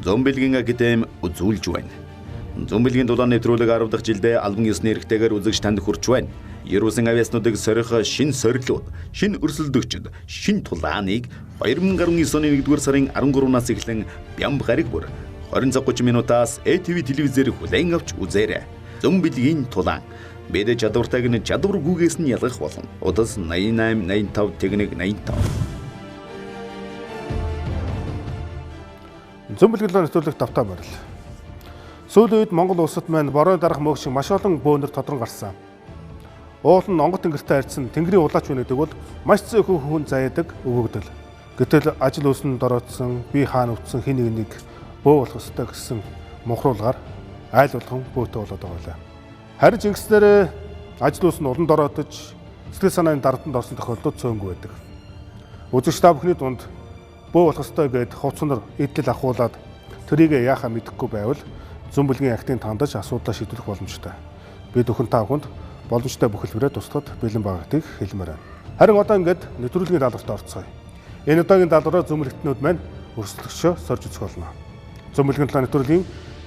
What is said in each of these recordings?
Зун билгийн академи үзүүлж байна. Зун билгийн тулаан нэвтрүүлэг 10 дахь жилдээ албан ёсны эрхтэйгээр үзэгч танд хүрч байна. Ерөөсөн авьяаснуудыг сорих шинэ сорилууд, шинэ өрсөлдөгчд, шинэ тулааныг 2019 оны 1-р сарын 13-наас эхлэн бям гариг бүр 20 цаг 30 минутаас ЭТВ телевизээр хүлээн авч үзээрэй. Зун билгийн тулаан. Бид чадвартайг нь чадваргүйгээс нь ялгах болно. Удас 88 85 техник 85. Зун билгийн нэвтрүүлэг тавтаа морил. Сүүлийн үед Монгол улсад маань бороо дарах мөг шиг маш олон бөөнөр тодрон гарсан. Уул нь онгот тэнгэртэй харьцсан тэнгэрийн улаач үнэ гэдэг бол маш зөөхөн хүн заяадаг өгөгдөл. Гэтэл ажил үйлсэнд ороодсон, бие хаана өвдсөн хин нэг бөө болох ёстой гэсэн мухруулгаар айл болгон бөөтөө болоод байгаа юм. Харин жинкснээр ажил үйлс нь уланд ороодож сэтгэл санааны дарданд орсон тохиолдлууд цөөнгүй байдаг. Үзэгч та бүхний дунд бөө болох ёстой гэд хувцсанаар эдлэл ахуулаад тэрийг яахаа мэдэхгүй байвал Зун билгийн актын тандаж асуудлаа шийдвэрлэх боломжтой. Бид өхөн та бүхэнд боломжтой бүхэлдвэрээ тусдад бэлэн байгаагыг хэлмээр байна. Харин одоо ингээд нэвтрүүлгийн даалгаварт орцгоё. Энэ удаагийн даалгавраар зун билгтнүүд маань өрсөлдөгчөө сорж үзэх болно. Зун билгийн тулаан нэвтрүүлгийн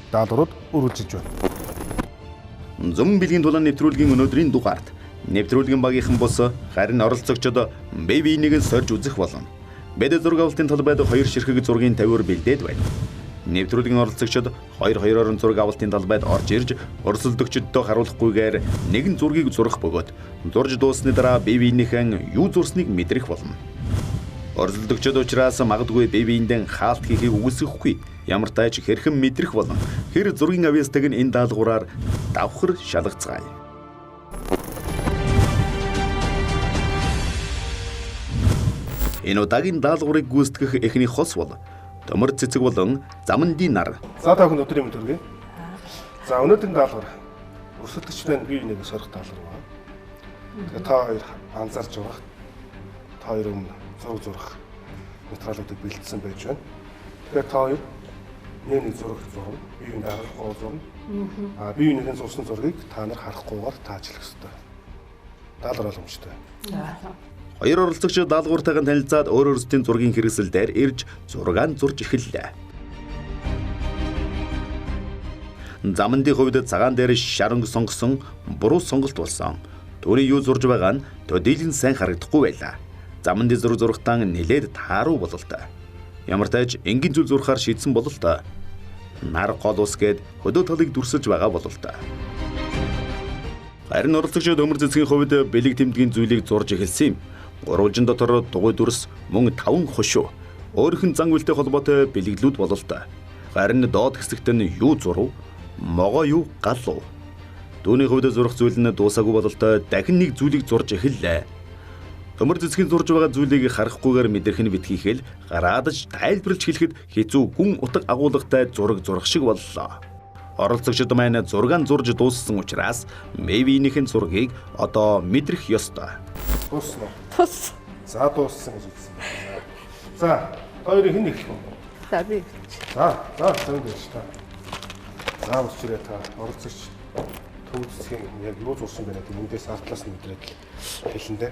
даалгаврууд үргэлжилж байна. Зун билгийн тулаан нэвтрүүлгийн өнөөдрийн дугаард нэвтрүүлгийн багийнхан бус харин оролцогчдод бие биенийг сорж үзэх болно. Бид зураг авалтын талбайд 2 ширхэг зургийн тавиур бэлдээд байна. Нэвтрүүлгийн оролцогчид 2-2-оор зураг авалтын талбайд орж ирж өрсөлдөгчдөө харуулахгүйгээр нэгэн зургийг зурах бөгөөд зурж дуусны дараа бие биенийхэн юу зурсныг мэдрэх болно. Өрсөлдөгчд учраас магадгүй бие биендээ хаалт хийхийг үгүйсэхгүй, ямар тач хэрхэн мэдрэх болно. Тэр зургийн авьяастайг нь энэ даалгавраар давхар шалгацгаая. Энэ удаагийн даалгаврыг гүйцэтгэх эхний хос бол төмөр цэцэг болон замандын нар. За та бүхэн өдрийн мэнд хүргэе. За өнөөдрийн даалгавар өрсөлдөгч байна бие биенийг сорих даалгавар байна. Тэгээ та хоёр анзаарч байгаа. Та хоёр өмнө зураг зурах материалуудыг бэлдсэн байж байна. Тэгэхээр та хоёр нэг зураг зурна, бие биений харахгүй зурна. Бие биенийхэн зурсан зургийг та нар харахгүйгээр таачлах ёстой. Даалгавар боломжтой. Хоёр оролцогч даалгавартайгаа танилцаад өөр өөрсдийн зургийн хэрэгсэлээр ирж зургаан зурж эхэллээ. Замандын хувьд цагаан дээр шаранг сонгосон буруу сонголт болсон. Түүний юу зурж байгаа нь төдийлэн сайн харагдахгүй байлаа. Замандын зураг зурхтан нэлээд тааруу болол та. Ямар тач энгийн зүйл зурхаар шийдсэн болол та. Нар гол ус гээд хөдөө талыг дүрсэж байгаа болол та. Харин оролцогчид өмөр цэцгийн хувьд бэлэг тэмдгийн зүйлийг зурж эхэлсэн юм. Гурвалжин дотор дугуй дүрс мөн 5 хошуу өөрийнх нь зан үйлтэй холбоотой бэлэглүүд болол та. Харин доод хэсэгт нь юу зурв, могоо юу галуу. Түүний хувьд зурх зүйл нь дуусаагүй болол та дахин нэг зүйлийг зурж эхэллээ. Төмөр цэцгийн зурж байгаа зүйлийг харахгүйгээр мэдрэх нь битгийхэл гараадж тайлбарлаж хэлэхэд хэцүү гүн утга агуулгатай зураг зурх шиг боллоо. Оролцогчид маань зургаан зурж дууссан учраас бие-биенийхэн зургийг одоо мэдрэх ёстой. Дуусна. Тус. За дууссан гэж үзсэн байна. За хоёрыг хэн эхлэх вэ? За би. За зөв гэж та. За өчигдөр та оролцогч төвцгийн яг юу зурсан бэ гэдэг эндээс артлаас нь мэдрээд хэлэндээ.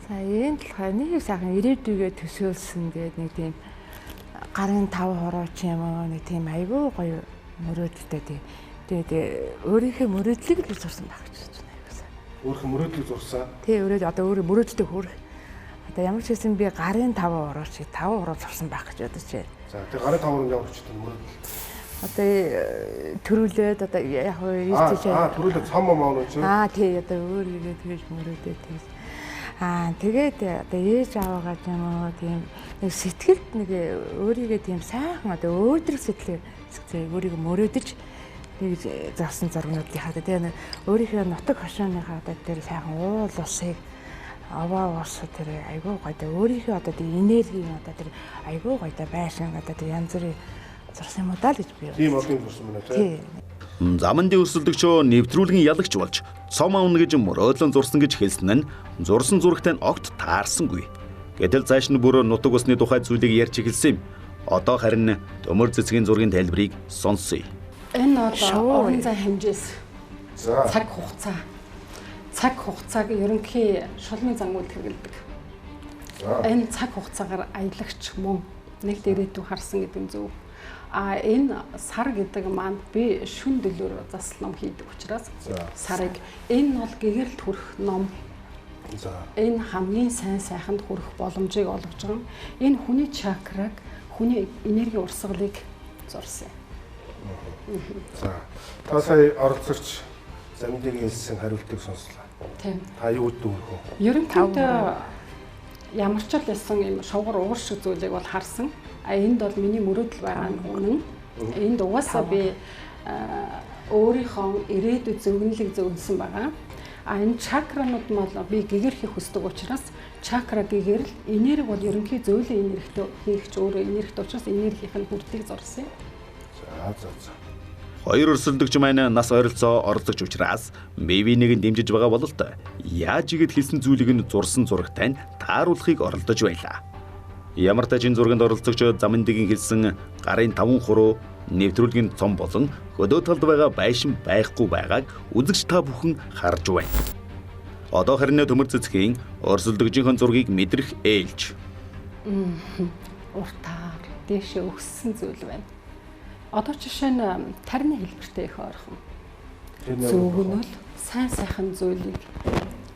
За энэ болохоор нэг сайхан ирээдүйгээ төсөөлсөн гэдэг нэг тийм гарын 5 хорооч юм уу нэг тийм айгүй гоё мөрөөдөлтэй тийм. Тэгээд өөрийнхөө мөрөөдлийг л зурсан байх гэж байна. Өөрийнхөө мөрөөдлийг зурсан. Тий, одоо өөрөө мөрөөдөлтэй хүрэх. Одоо ямар ч хэсэн би гарын 5 хорооч 5 хороо зурсан байх гэж бодож байна. За тэр гарын 5 хороо ямар ч хэсэн мөрөөдөл. Одоо төрүүлээд одоо яг ийчээ. Төрүүлээд цом мөн үү? Тий, одоо өөрийгөө тэгэж мөрөөдөө тэгж. Тэгээд одоо ээж аваагаа юм уу тийм нэг сэтгэлд нэг өөрийгөө тийм сайхан одоо өөдрөг сэтгэлээр өөрийгөө мөрөөдөж нэг зарсан зургнуудынхаа тэгээд өөрийнхөө нутаг хошооныхаа одоо тэр сайхан уул усыг аваа ус тэр айгүй гоё өөрийнхөө одоо тэр энерги одоо тэр айгүй гоё байшин одоо тэр янз бүрийн зурсан юм уу даа л гэж би. Тийм олон зурсан байна тий. Замандын өрсөлдөгчөө нэвтрүүлгийн ялагч болж цом аавна гэж мөрөөдлөн зурсан гэж хэлсэн нь зурсан зурагтай огт таарсангүй. Гэтэл цааш нь бүр нутаг усны тухай зүйлийг ярьж эхэлсэн юм. Одоо харин төмөр цэцгийн зургийн тайлбарыг сонсъё. Энэ одоо орон зай хэмжээс цаг хугацаа. Цаг хугацааг ерөнхий шулмын зангууд хэрэглэдэг. Энэ цаг хугацаагаар аялагч мөн Нэг дээрэтүү харсан гэдэг нь зөв. Энэ сар гэдэг маань би шүн дөлөөр засал ном хийдэг учраас сарыг энэ бол гэгэрэлд хүрэх ном. Энэ хамгийн сайн сайханд хүрэх боломжийг олгож байгаа. Энэ хүний чакраг, хүний энерги урсгалыг зурсан. За. Та сая оролцогч замдгийн хэлсэн хариултыг сонслоо. Тийм. Та юу дүүрэх вэ? Ерөнхийдөө ямар ч л ясан юм шугар уур шиг зүйлийг бол харсан. Энд бол миний мөрөөдөл байгаа нь үнэн. Энд угаасаа би өөрийнхөө ирээдүйд зөвгөнлөг зөвлөсөн байгаа. Энэ чакранууд мал би гэгэрхийг хүсдэг учраас чакра гэгэрэл энерги бол ерөнхий зөөлөн энергитэй хийх ч өөрөө энергитэй учраас энергийнх нь хүртийг зурсан. За. Хоёр өрсөлдөгч маань нас ойролцоо оролцогч учраас бивинийг дэмжиж байгаа бололт яаж игээд хэлсэн зүйлийг нь зурсан зурагтай нь тааруулахыг оролдож байлаа. Ямар ч энэ зурганд оролцогч замдгийн хэлсэн гарын 5 хуруу нэвтрүүлгийн цом болон хөдөө талд байгаа байшин байхгүй байгааг үзэгч та бүхэн харж байна. Одоо харин төмөр цэцгийн өрсөлдөгчийн зургийг мэдрэх ээлж. Уртаар дээшээ өгсөн зүйл байна. Одоо жишээ нь тарины хэлбэртэй их ойрхон. Зөвгөнөл сайн сайхан зүйлийг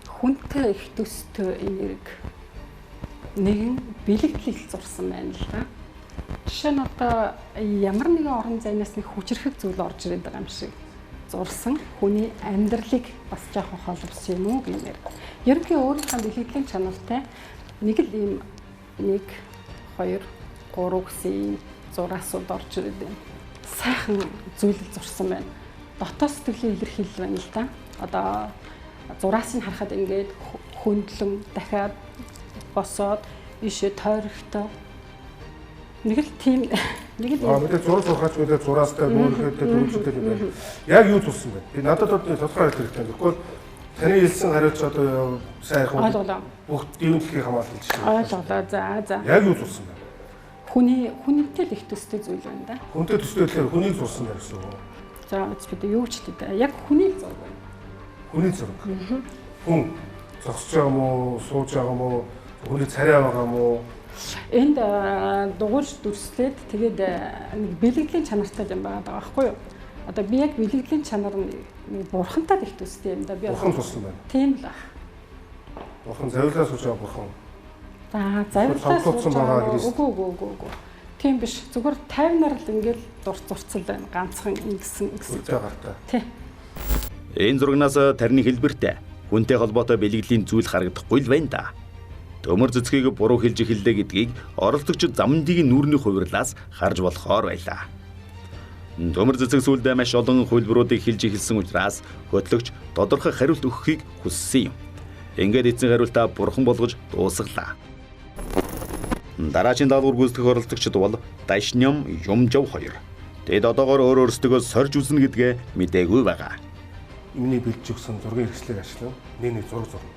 хүнтэй их төстэй энерги нэгэн бэлэгдлийг зурсан байна л да. Жишээ нь одоо ямар нэгэн орон зайнаас нэг хүчрхэг зүйл орж ирээд байгаа юм шиг зурсан хүний амьдралыг бас жоохон холбосон юм уу гэмээр. Ерөнхий өөрийнхөө бэлэгдлийн чанартай нэг л ийм 1 2 3 гэсэн зураасууд орж ирээд байна. Сайхан зүйлийг зурсан байна. Дотоод сэтгэлийн илэрхийлэл байна л да. Одоо зураасыг харахад ингээд хөндлөн дахиад босоод ишээ тойрогтой нэг л тийм нэг л мэдээ зураг зурхаач мэдээ зураастай дүүрэхэд дүүжтэй юм байна. Яг юу тулсан бэ? Би надад тодорхой хэлэх хэрэгтэй. Тэгэхгүй таны хэлсэн хариулт одоо сайхан бүх дэвэн дэлхийг хамгаалж байна. Ойлголоо. За. Яг юу тулсан бэ? Хүнийтэй л их төстэй зүйл байна да. Хүнтэй төстэй гэхээр хүнийг зурсан байх гэсэн үг. За бид юу ч гэдэг. Яг хүнийг зураг байна. Хүний зураг. Хүн зогсож байгаа юм уу, сууж байгаа юм уу, хүний царай байгаа юм уу? Энд дугуйж дүрслээд тэгээд нэг бэлэгдлийн чанартай юм байгаа байхгүй юу? Одоо би яг бэлэгдлийн чанар нэг бурхантай их төстэй юм да. Би бурхан тулсан байна. Тийм л ах. Бурхан завилаа сууж байгаа бурхан. За завилаа сууж байгаа Христ. Үгүй. Тийм биш. Зүгээр 50-нар л ингээл зурцал байна. Ганцхан ингэсэн. Гартай. Тий. Энэ зурагнаас тарины хэлбэртэй хүнтэй холбоотой бэлгэлийн зүйл харагдахгүй л байна да. Төмөр цэцгийг буруу хэлж эхэллээ гэдгийг оролцогч замдгийн нүүрний хувирлаас харж болохоор байлаа. Төмөр цэцэг сүлдээ маш олон хувилбаруудыг хэлж эхэлсэн учраас хөтлөгч тодорхой хариулт өгөхийг хүссэн юм. Ингээд эзэн хариултаа бурхан болгож дуусглаа. Дараагийн даалгавар гүйцэтгэх оролцогчид бол Дашням Юмжав 2. Тэд одоогоор өөрсдөө сорж үзнэ гэдгээ мэдээгүй байгаа. Миний бэлж өгсөн зургийн хэрэгслийг ашиглан нэг зураг зурна.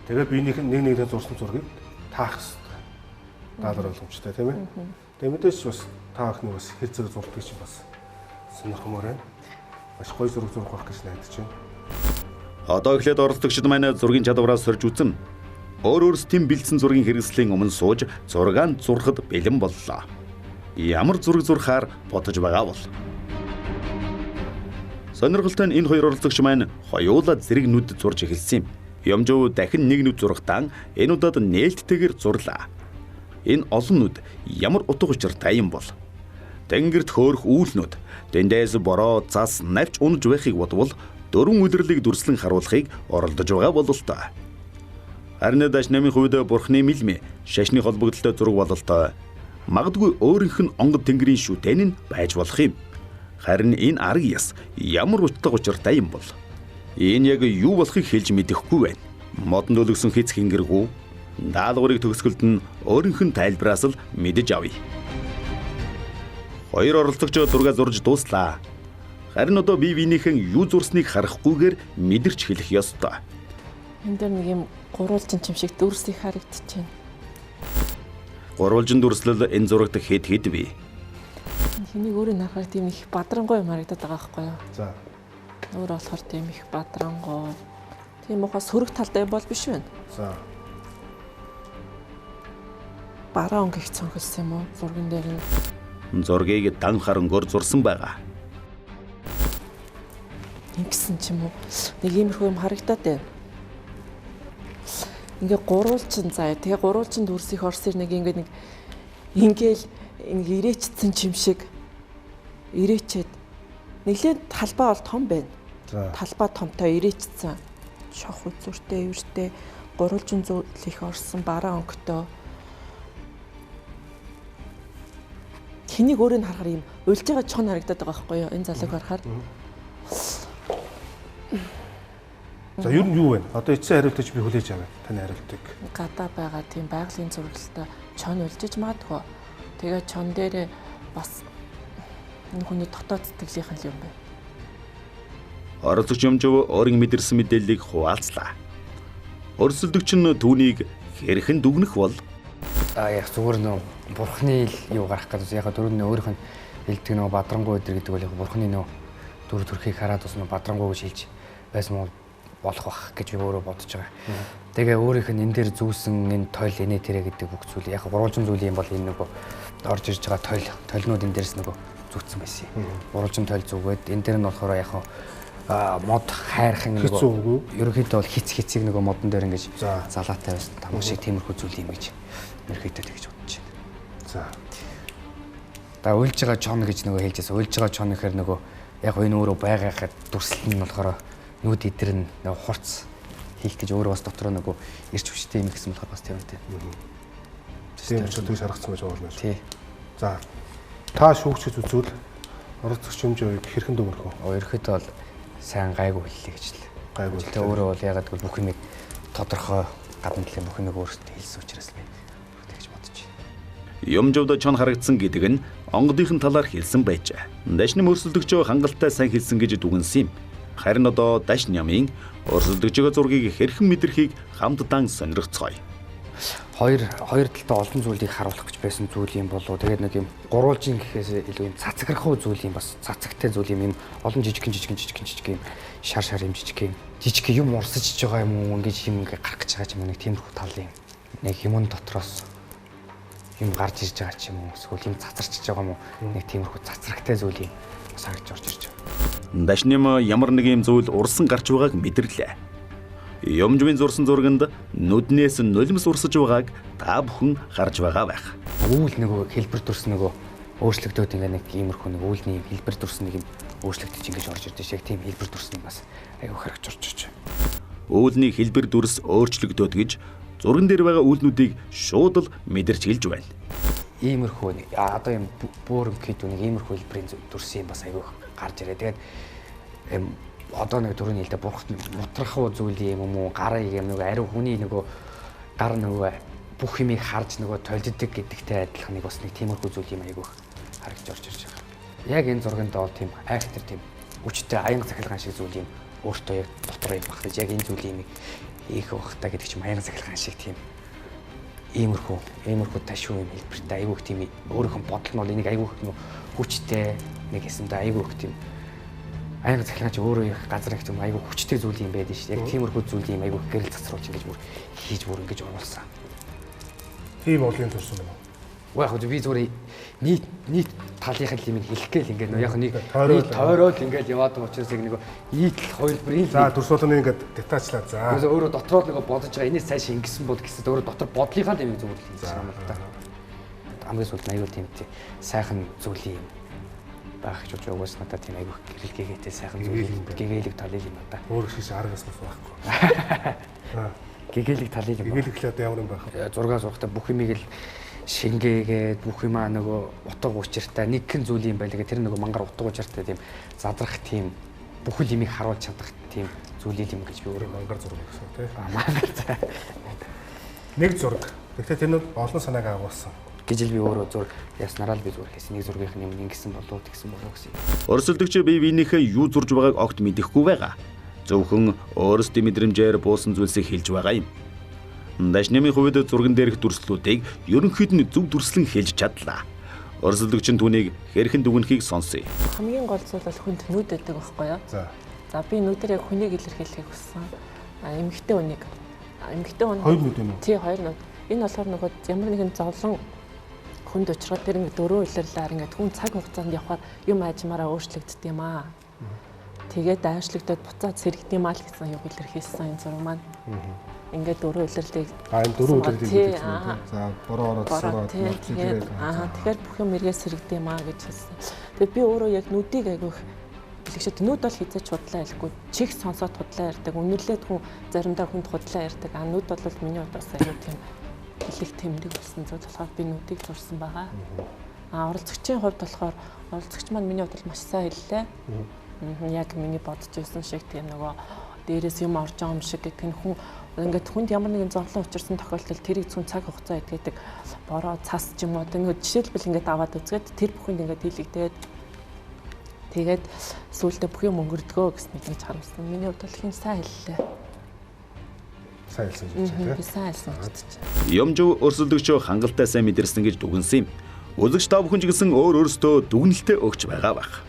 Тэгээд би нэг зурсан зургийг таах хэрэгтэй. Даалгавар боломжтой тийм ээ. Тэгээд мэдээж бас таахны бас хэр зэрэг зурдаг чинь бас сонирхмоор байна. Маш гоё зураг зурх байх гэж найдаж байна. Одоо эхлээд оролцогчид маань зургийн чадвараас сорж үзнэ. Өөрсдийн бэлдсэн зургийн хэрэгслийн өмнө сууж зургаан зурхад бэлэн боллоо. Ямар зураг зурхаар бодож байгаа бол. Сонирхолтой нь энэ хоёр оролцогч маань хоёулаа зэрэг нүд зурж эхэлсэн юм. Юмжуу дахин нэг нүд зурхтан энэ удаад нээлттэйгээр зурлаа. Энэ олон нүд ямар утга учиртай юм бол. Тэнгэрт хөөрөх үүлнүүд тэндээс бороо цас навч унаж байхыг бодвол 4 үлрэлийг дүрслэн харуулахыг оролдож байгаа бололтой. Харин Дашнамын хувьд бурхны мэлмэ шашны холбогдлолтой зураг бололтой. Магадгүй өөрийнх нь онгод тэнгэрийн шүтэн нь байж болох юм. Харин энэ арга яс ямар утга учиртай юм бол. Энэ яг юу болохыг хэлж мэдэхгүй байна. Модонд өлгсөн хэц хингэргүй даалгаврыг төгсгөлд нь өөрийнх нь тайлбараас л мэдэж авъя. Хоёр оролцогч зураг зурж дууслаа. Харин одоо бие биенийхэн юу зурсныг харахгүйгээр мэдэрч хэлэх ёстой. Энд дээр нэг юм гурвалжин чим шиг дүрслэх харагдчихэв. Гурвалжин дүрслэл энэ зурагт хэд бий. Хэнийг өөрөө харахад тийм их бадрангуй юм харагдаад байгаа байхгүй юу? За. Өөрөө болохоор тийм их бадрангуй. Тийм ухаас сөрөг талтай бол биш байна. За. бараа өнгө их цонхилсан юм уу? Зурган дээр нь. Зургийг дан харангуйр зурсан байгаа. Ингэсэн ч юм уу? Нэг иймэрхүү юм харагдаад байна. Ингээ гурвалжин заяа. Тэгээ гурвалжин дүрсих орсоор нэг ингээл ирээчсэн юм шиг ирээчээд нэглээд талбай бол том байна. Талбай томтой ирээчсэн. Шох үзүүртэй, эвэртэй гурвалжин зүйлих орсон бараа өнгөтэй. Хэнийг өөрийг харахаар юм уйлж байгаа чон харагдаад байгаа байхгүй юу? Энэ залууг харахаар. За ер нь юу вэ? Одоо эцсийн хариултыг би хүлээж авъя. Таны хариултыг. Гадаа байгаа тийм байгалийн зураглалтаа чон уйлжиж магадгүй. Тэгээ чон дээрээ бас энэ хүний дотоод сэтгэлийнхэн юм байна. Оролцогч Юмжив өөрийн мэдэрсэн мэдээллийг хуваалцлаа. Өрсөлдөгч нь түүнийг хэрхэн дүгнэх бол яг зүгээр нөө бурхны юу гарах гэдэг яг дөрөв нь өөрийнх нь хэлдэг нөө бадрангуй өдр гэдэг бол яг бурхны нөө дүр төрхийг хараад бас нөө бадрангуй гэж хэлж байсан бол болох бах гэж би өөрөө бодож байгаа. Тэгээ өөрийнх нь энэ дээр зүүсэн энэ тойл инээ тэрэ гэдэг бүх зүйл яг гурвалжин зүйл юм бол энэ нөгөө орж ирж байгаа тойлнууд энэ дээрс нөгөө зүүцсэн байсан юм. Гурвалжин тойл зүгээд энэ дээр нь болохоор яг мод хайрхан нөгөө ерөнхийдөө бол хицгийг нөгөө модон дээр ингэж залаатай байсан тамга шиг тиймэрхүү зүйл юм гэж ерөнхийдөө тэгж бодож байна. За. Та уйлж байгаа чон гэж нөгөө хэлжсэн. Уйлж байгаа чон гэхээр нөгөө яг энэ өөрөө байгаагаад дүрслэл нь болохоор нүд идэр нь нөгөө хурц хийх гэж өөрөө бас дотроо нөгөө ирч хүчтэй юм гэсэн болохоор бас тийм үү. Тийм ч тийм шаргацсан байж байгаа юм байна. Тий. За. Та шүүгчд үзвэл оролцогч Юмживыг хэрхэн дүгнэх вэ? Ерөнхийдөө бол сайн гайгүй хэллээ гэж л. Гайгүй. Тэгээ өөрөө бол ягаад гэвэл бүх юмыг тодорхой гадна талын бүх юмыг өөртөө хэлсэн учраас би тэгж бодож байна. Юмживд чон харагдсан гэдэг нь онгодынхын талаар хэлсэн байжээ. Дашны өрсөлдөгчөө хангалттай сайн хэлсэн гэж дүгнсэн юм. Харин одоо дашны ямын өрсөлдөгчөө зургийг хэрхэн мэдрэхийг хамтдаа сонирхцгоё. Хоёр талтай олон зүйлийг харуулах гэж байсан зүйл юм болов. Тэгээд нэг юм гурвалжин гэхээс илүү юм цацаграхуу зүйл юм бас цацагтай зүйл юм олон жижиг юм шар юм жижиг юм урсаж байгаа юм уу ингэж юм ингээ гарах гэж байгаа юм нэг тиймэрхүү талын нэг юмн дотроос юм гарч ирж байгаа ч юм уу эсвэл юм цацарчж байгаа юм уу нэг тиймэрхүү цацрагтай зүйл юм бас харж орж ирж байгаа. Дашным ямар нэг юм зүйл урсан гарч байгааг мэдэрлээ. Юмживын зурсан зурганд нүднээс нулимс урсаж байгааг та бүхэн харж байгаа байх. Үүл нөгөө хэлбэр дүрс нөгөө өөрчлөгдөөд ингээ нэг иймэрхүү нэг үүлний хэлбэр дүрс нэг юм өөрчлөгдөж ингэж орж ирдэ шиг тийм хэлбэр дүрс нь бас аюу харагч орж ирж байна. Үүлний хэлбэр дүрс өөрчлөгдөөд гэж зурган дээр байгаа үүлнүүдийг шууд л мэдэрч хэлж байна. Иймэрхүү одоо юм бөөрөм гэдэг нэг иймэрхүү хэлбэрийн дүрс юм бас аюу гарч ирээ. Тэгээд одоо нэг төрөний хэлдэ бурхт мутрахуу зүйл юм уу гараа юм нэг ариу хүний нөгөө гар нөгөө бүх юмыг харж нөгөө толддог гэдэгтэй адилхан нэг бас нэг тиймэрхүү зүйл юм айгүй харагч орж ирж байгаа. Яг энэ зурганд бол тийм актер тийм өчтэй аянга цахилгаан шиг зүйл юм өөртөө яг дотор юм багтаж яг энэ зүйл юм ийх багтаа гэдэг чим аянга цахилгаан шиг тийм иймэрхүү ташуу юм хэлбэртэй айгүй тийм өөрийнхөө бодол нь бол энийг айгүй хүчтэй нэг хэсэмдээ айгүй тийм аянга цахилгаан чи өөрөө их газар их тийм айгүй хүчтэй зүйл юм байдаг шүү. Яг тиймэрхүү зүйл юм айгүй гэрэл цацруулж ингэж бүр хийж бүр ингэж оруулсан. Тийм бодлын төрсөн байна. Яг би зүгээр нийт талынхаа юм хэлэх гээл ингээд нөө яг нэг тойроод ингээд яваад байгаа учраас яг нэг нийт хоёр бүрийн за төрс болгоны ингээд детачлаа за. Тэгээс өөрөө дотроо нэг бодож байгаа энэс цааш ингэсэн бол гэсэд өөрөө дотор бодлынхаа юм зүгээр л хийж байгаа юм л та. Хамгийн сүүлд аюу тийм сайхан зүйл юм байх гэж бодож байгаас надад тийм аюу гэрэлгээтэй сайхан зүйл гэгээлэг талыг юм да. Өөр шиш аргаас бас байхгүй. Гэгээлэг талыг юм. Гэгээлэглээд ямар юм байх вэ? Зураг зурхтаа бүх юмыг л шингээгээд бүх юмаа нөгөө утга учиртай нэг хэн зүйл юм байлаа. Тэр нөгөө мангар утга учиртай тийм задрах тийм бүхэл юмыг харуулж чадах тийм зүйл юм гэж би өөрөө мангар зураг гэсэн тийм. Мангар. Нэг зураг. Гэхдээ тэр нь олон санааг агуулсан. Гэж л би өөрөө зураг яснараа л би зураг хийсэн. Нэг зургийнх нь юм ингэсэн болов тэгсэн болов гэсэн. Өрсөлдөгч бие биенийхээ юу зурж байгааг огт мэдэхгүй байгаа. Зөвхөн өөрсдийн мэдрэмжээр буусан зүйлсийг хэлж байгаа юм. Дашнымын хувьд зурган дээрх дүрслүүдийг ерөнхийд нь зөв дүрслэн хэлж чадлаа. Өрсөлдөгч нь түүнийг хэрхэн дүгнэхийг сонсъё. Хамгийн гол зүйл бол хүнд нүд өгдөг байхгүй юу? За би нүдээр яг хүнийг илэрхийлэхийг хүссэн. Эмэгтэй хүнийг. Эмэгтэй хүн. Хоёр нүд юм уу? Тий, хоёр нүд. Энэ болохоор нөгөө ямар нэгэн зовлон хүнд очроод тэр ингээд дөрөв улирлаар ингээд хүн цаг хугацаанд явхаар юм ажмаараа өөрчлөгддөг юм аа. Тэгээд дайрчлагдаад буцаад сэрэгдэм маа л гэсэн юм илэрхийлсэн энэ зураг маань. Ингээд дөрөв улирлыг энэ дөрөв улирлыг гэдэг чинь. За бороо ороод сураад тэгэхээр бүх юм эргээ сэрэгдэм маа гэж хэлсэн. Тэгээд би өөрөө яг нүдийг айгүйх бэлгшээд нүд бол хизээч худлаа хэлэхгүй чих сонсоод худлаа ярьдаг. Үнэрлээд хүн заримдаа хүнд худлаа ярьдаг. Нүд бол миний хувьд бас аюу тийм хэлэх тэмдэг болсон зүйл болохоор би нүдийг зурсан байгаа. Оролцогчийн хувьд болохоор оролцогч маань миний хувьд маш сайн хэллээ. Яг миний бодож байсан шиг тийм нөгөө дээрээс юм орж байгаа юм шиг гэх нь хүн ингээд хүнд ямар нэгэн зовлон учирсан тохиолдолд тэрийг зүүн цаг хугацаа идгээд бороо цас ч юм уу ингээд жишээлбэл ингээд аваад үзгээд тэр бүхэнд ингээд хэлэгдээд тэгээд сүүлдээ бүх юм өнгөрдгөө гэснээр гэж харамссан. Миний хувьд бол хин сайн хэллээ. Сайн хэлсэн гэж байна. Би сайн хэлсэн гэж байна. Юмжив өрсөлдөгчөө хангалттай сайн мэдэрсэн гэж дүгнсэн юм. Үзэгч та бүхэн ч гэсэн өөрөөсөө дүгнэлтээ өгч байгаа байх.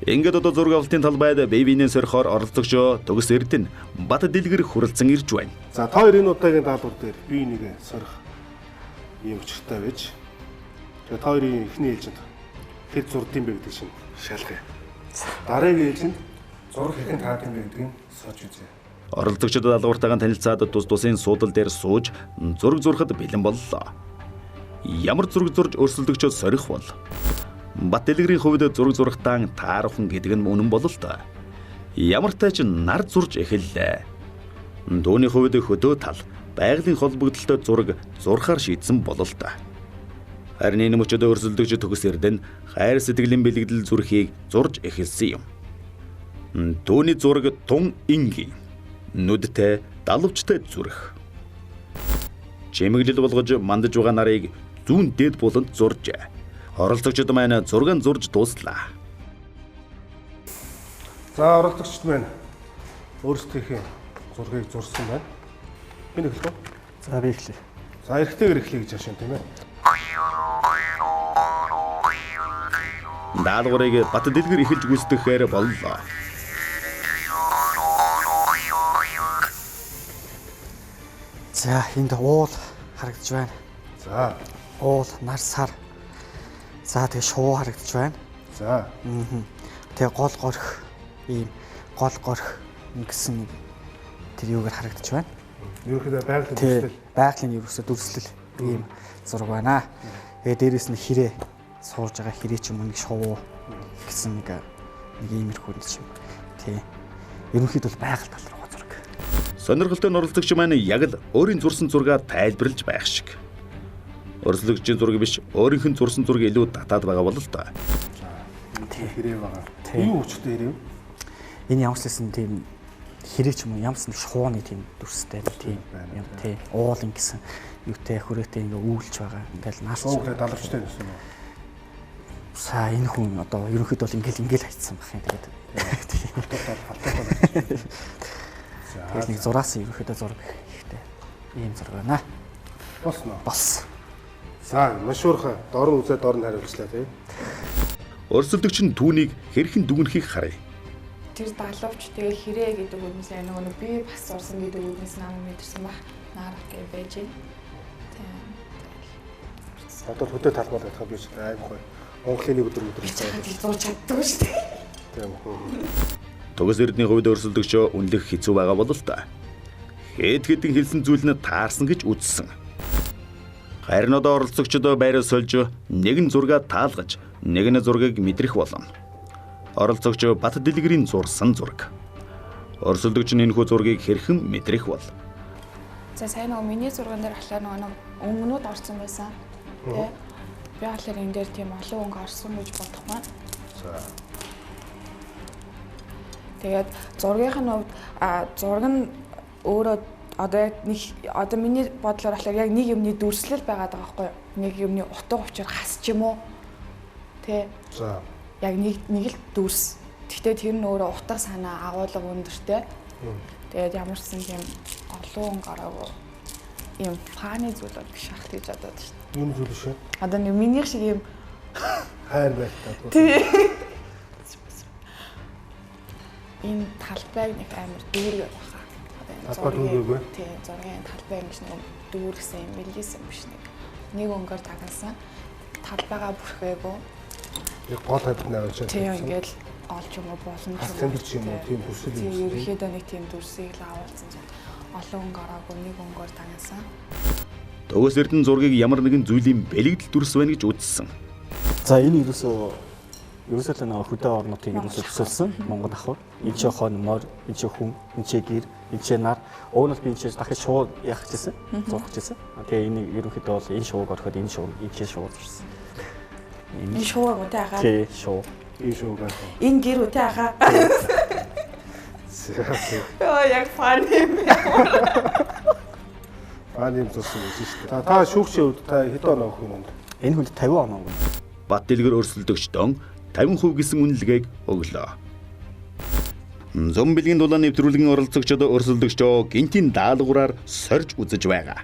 Ингээд одоо зураг авалтын талбайд бэбинээ сорихоор оролцогчоо Төгс Эрдэнэ Бат Дэлгэр хүрэлцэн ирж байна. За та хоёр энэ удаагийн даалгавар дээр би нэг сорих юм өчртэй байж. Тэгээд та хоёрын эхний ээлжинд хэд зурдсан бэ гэдэг чинь шалгая. Дараагийн ээлжинд зураг хэрхэн таадаг бэ гэдгийг сууж үзье. Оролцогчдод даалгавартайгаа танилцаад тус тусын суудал дээр сууж зураг зурхад бэлэн боллоо. Ямар зураг зурж өрсөлдөгчөө сорих бол Бат Дэлгэрийн хувьд зураг зурхтаан таархан гэдэг нь үнэн болол та. Ямар тач нар зурж эхэллээ. Дөөний хувьд хөдөө тал байгалийн холбогдолтой зураг зурхаар шийдсэн болол та. Харин энэ мөчөд өрсөлдөгч Төгс Эрдэнэ хайр сэтгэлийн бэлэгдэл зүрхийг зурж эхэлсэн юм. Дөөний зураг тун ингийн нүдтэй далавчтай зүрх. Чимэглэл болгож мандаж байгаа нарыг зүүн дээд буланд зуржээ. Оролцогчид маань зураг зурж дууслаа. За оролцогчид маань өөрсдийнхээ зургийг зурсан байна. Би эхлэх үү? За би эхлэе. За эргэтэйгээр эхлэе гэж хашин тийм ээ. Даалгаврыг Бат Дэлгэр эхэлж гүйцэтгэхээр боллоо. За энд уул харагдаж байна. За Уул, нар сар. За тэгээ шувуу харагдаж байна. за. Тэгээ гол горх ийм гол горх гэсэн нэг тэр юугаар харагдаж байна. Ерөнхийдөө байгалийн дүрслэл. Байгалийн ерөөсөө дүрслэл ийм зураг байна. Тэгээ дээрэс нь хэрэг сууж байгаа хэрэг ч юм уу нэг шувуу гэсэн нэг иймэрхүү нэг юм. Тий. Ерөнхийдөө байгаль тал руу зураг. Сонирхолтой оролцогч маань яг л өөрийн зурсан зургаар тайлбарлаж байх шиг. Өрсөлдөгчийн зураг биш, өөрийнх нь зурсан зураг илүү татаад байгаа бол л та. Тийм хэрэг байгаа. Юу өчтэй хэрэг? Энэ ямслсан тийм хэрэг ч юм уу ямс нэг шууны тийм дүрстэй тийм юм тий. Уулын гэсэн юутэй хүрээтэй ингээ үүлж байгаа. Ингээл наалч. Уулын далавчтай гэсэн юм. Са энэ хүн одоо ерөнхийдөө бол ингээл хайцсан бах юм тэгээд. За нэг зураас ерөнхийдөө зураг ихтэй. Ийм зураг байна. Босноо. Бос. За машуурха дорн үзээд дорн хариулцлаа тий. Өрсөлдөгч нь түүнийг хэрхэн дүгнэхийг харъя. Тэр далавч тэгээ хэрэг гэдэг үгнээс нөгөө би бас сурсан гэдэг үгнээс намайг мэдэрсэн баг. Наарах гэж байж байна. Тийм. Одоо хөдөө талбай байхад би аймаг Монголын нэг өдөр зурж чаддаг шүү дээ. Тийм үү. Төгс Эрдэнийн хувьд өрсөлдөгчөө үнэлэх хэцүү байгаа бол л та. Хэд хэдэн хэлсэн зүйл нь таарсан гэж үзсэн. Харин одоо оролцогчдод байраа сольж нэгэн зургаа таалгаж нэгэн зургийг мэдрэх болно. Оролцогч Бат Дэлгэрийн зурсан зураг. Өрсөлдөгч нь энэхүү зургийг хэрхэн мэдрэх бол? За сайн нөгөө миний зурган дээр болохоор нөгөө өнгөнүүд орсон байсан. Тэ. Би болохоор энэ дээр тийм олон өнгө орсон гэж бодох маань. За. Тэгээд зургийнхын хувьд зураг нь өөрөө одоо миний бодлоор болохоор яг нэг юмны дүрслэл байгаад байгаа байхгүй юу? Нэг юмны утга учир хас ч юм уу? Тэ. За. Яг нэг л дүрс. Гэхдээ тэр нь өөрөө утга санаа агуулга өндөртэй. Тэгээд ямар ч тийм олон гараагүй юм фаны зүйл биш ах гэж бодоод шүү дээ. Юм зүйл шүү. Одоо нэг минийх шиг юм хайр байлтаа. Тий. Энэ талбайг нэг амар дүүргээ баха. Одоо Дүүргөө. Тий, зургийн талбай ингэж нэг дүүргсэн юм билгийсэн юм биш нэг өнгөөр дагнасан. Талбайгаа бүрхээгүй. Яг гол тавьд наваачаа. Тий, ингээл олж юм уу болно ч юм уу. Тийм юм, тийм хүсэл юм. Тий, ерөөхдөө нэг тийм дүрсийг л агуулсан зүйл. Олон өнгө ороогүй нэг өнгөөр дагнасан. Төгс эрдэн зургийг ямар нэгэн зүйлийн бэлэгдэл дүрс байна гэж үзсэн. За энэ ерөөсөө л нэг хөдөө орнуудыг ерөөсөө төсөөлсөн Монгол ахвар. Энд ч хон мор, энд ч хүн, энд ч гэр, энд ч нар. Уунаас би энэ дахиж шууд яах гэжсэн. Зурх гэжсэн. Тэгээ энэ ерөнхийдөө бол энэ шууг ороход энэ шууг, энэ ч шууг ирсэн. Энэ шууг үтэй ахаа. Тий, шуу. Энэ шууг. Энэ гэр үтэй ахаа. Оо яг фан юм. Фан юм зурсан гэж шүү дээ. Та шүүгчийн үед та хэд оноо өгөх юм бэ? Энэ хүнд 50 оноо өгнө. Бат дэлгэр өрсөлдөгчдөн 50% гэсэн үнэлгээг өглөө. Зам билгийн дулаан нэвтрүүлгийн оролцогчдод өрсөлдөгчөө гинтийн даалгавраар сорж үзэж байгаа.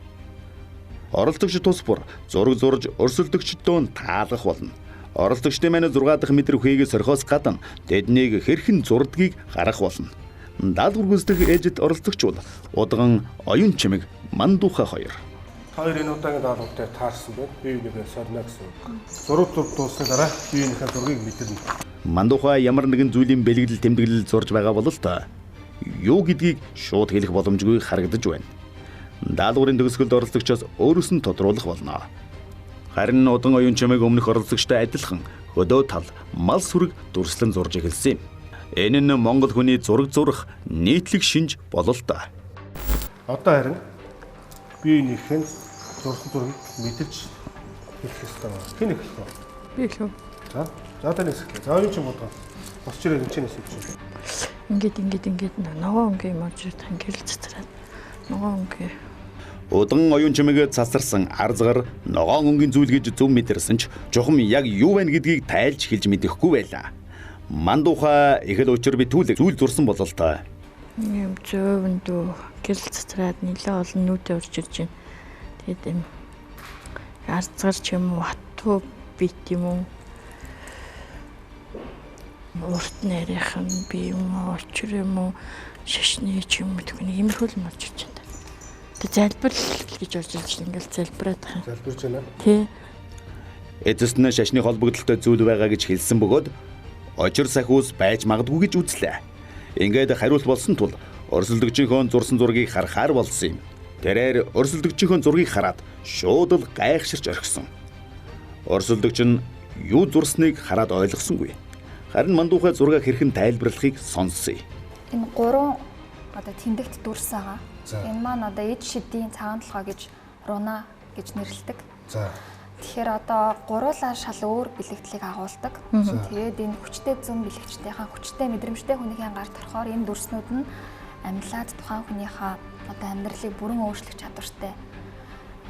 Оролцогч тус бүр зураг зурж өрсөлдөгчдөө таалгах болно. Оролцогчдын маань 6 дахь метр үхийг сорхоос гадна тэднийг хэрхэн зурдгийг гаргах болно. Даалгавар гүйцэтгэх ээлжид оролцогч бол удган оюун чимэг Мандуха 2. Хоёр энэ удаагийн даалгавар дээр таарсан байна. Би нэгэ сорно гэсэн үг. Зураг дуусны дараа би энэхээ зургийг мэдэрнэ. Мандуха ямар нэгэн зүйлийн бэлэгдэл тэмдэглэл зурж байгаа бол л та юу гэдгийг шууд хэлэх боломжгүй харагдаж байна. Даалгаврын төгсгөлд оролцогчоос өөрөөс нь тодруулах болно. Харин удан оюун чимээг өмнөх оролцогчтой адилхан хөдөө тал, мал сүрэг дүрслэн зурж эхэлсэн юм. Энэ нь Монгол хүний зураг зурах нийтлэг шинж болол та. Одоо харин би энэхээ зургийг мэдэрч хэлэх ёстой байна. Хэн эхлэх вэ? Би хэлв. За танаас эхлэе. За оюун чим бодоо. Босч ирээ энэ хэсэг. Ингээд нөгөө өнгийн морж тангэрл цэцраад нөгөө өнгийн Удан оюун чимээг цацарсан арзгаар ногоон өнгийн зүйл гэж зөв мэдэрсэн ч жухам яг юу байна гэдгийг тайлж хэлж мэдэхгүй байлаа. Мандуха ихэл учир би зүйл зурсан болол та. юм зөөвөндөө гэрэл цэцраад нэлээ олон нүдэ урж ирж байна. Тэгээд юм арзгаар ч юм уу хатуу бит юм уу урт нэрийнхэн би юм очир юм уу шашны ч юм гэдэг нэг иймэрхүү юм орж ирж байна. Тэгээд залбир гэж орж ирж ингээл залбираад байгаа. Залбирч байна. Тий. Эцэст нь шашны холбогдолтой зүйл байгаа гэж хэлсэн бөгөөд очир сахиус байж магадгүй гэж үзлээ. Ингээд хариулт болсон тул өрсөлдөгчийнхөө зурсан зургийг харахаар болсон юм. Тэрээр өрсөлдөгчийнхөө зургийг хараад шууд л гайхширч орхисон. Өрсөлдөгч нь юу зурсныг хараад ойлгосонгүй. Харин Мандухай зургийг хэрхэн тайлбарлахыг сонсъё. Энэ 3 одоо тэмдэгт дүрс байгаа. Энэ маань одоо эд шидийн цагаан толгой гэж руна гэж нэрлэдэг. За. Тэгэхээр одоо гуруулаа шал өөр бэлэгдлийг агуулдаг. Тэгээд энэ хүчтэй зүүн бэлэгчдийнхаа хүчтэй мэдрэмжтэй хүнийхээ гар торхоор энэ дүрснүүд нь амьлаад тухайн хүнийхээ одоо амьдралыг бүрэн өөрчлөх чадвартай.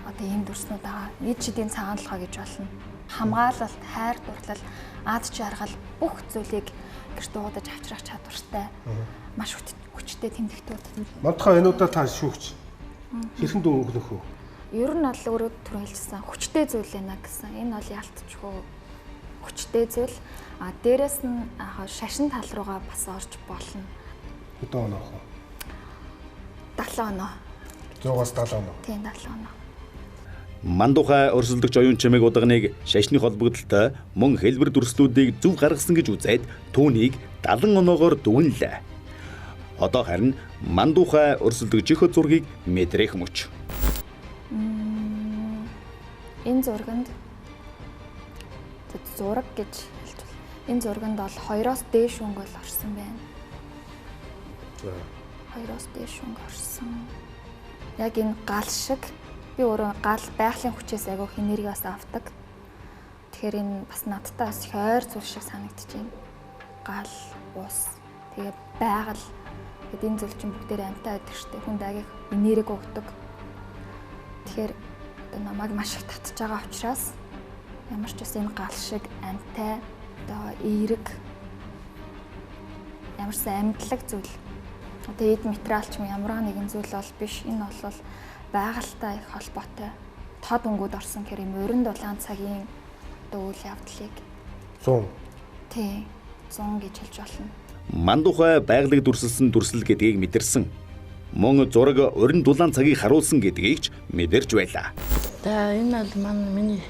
Одоо ийм дүрснүүд байгаа. Эд шидийн цагаан толгой гэж болно. Хамгаалалт, хайр дурлал, ад жаргал бүх зүйлийг гэрт дуудаж авчрах чадвартай. Маш хүчтэй тэмдэгтүүд. Мандухай энэ удаа та шүүгч. Хэрхэн дүү өнгөнөх үү? Ер нь бол өөрөө түр хэлжсэн хүчтэй зүйл байна гэсэн. Энэ бол ялтчгүй хүчтэй зүйл. А дээрэс нь шашин тал руугаа бас орж болно. Хэдэн оноо вэ? 70 оноо. 100-аас 70 оноо. Тийм 70 оноо. Мандухай өрсөлдөгч оюун чимээг удагныг шашны холбогдолтой мөн хэлбэр дүрслүүдийг зөв гаргасан гэж үзээд түүнийг 70 оноогоор дүгнэлээ. Одоо харин Мандухай өрсөлдөгчийнхөө зургийг мэдрэх мөч. Энэ зурганд зураг гэж хэлж байна. Энэ зурганд бол 2-оос дээш өнгө бол орсон байна. За. 2-оос дээш өнгө орсон. Яг энэ гал шиг би өөрөө гал байгалийн хүчээс агай энергиас авдаг. Тэгэхээр энэ бас надтай бас их ойр зүйл шиг санагдаж байна. Гал, ус, тэгээ байгаль гэдэг энэ зүйл чинь бүгдээр амьтаа байдаг шүү дээ. Хүнд агай энерги өгдөг. Тэгэхээр намайг маш их татж байгаа учраас ямар ч бас энэ гал шиг амьтай одоо эерэг ямар ч амьдлаг зүйл одоо эд материалч юм ямар нэгэн зүйл бол биш. Энэ бол байгальтай их холбоотой тод өнгөд орсон гэр юм өрн дулаан цагийн одоо үйл явдлыг 100. Тий 100 гэж хэлж болно. Мандухай байгалыг дүрсэлсэн дүрслэл гэдгийг мэдэрсэн. мөн зураг урин дулаан цагийг харуулсан гэдгийг ч мэдэрч байлаа. За энэ бол миний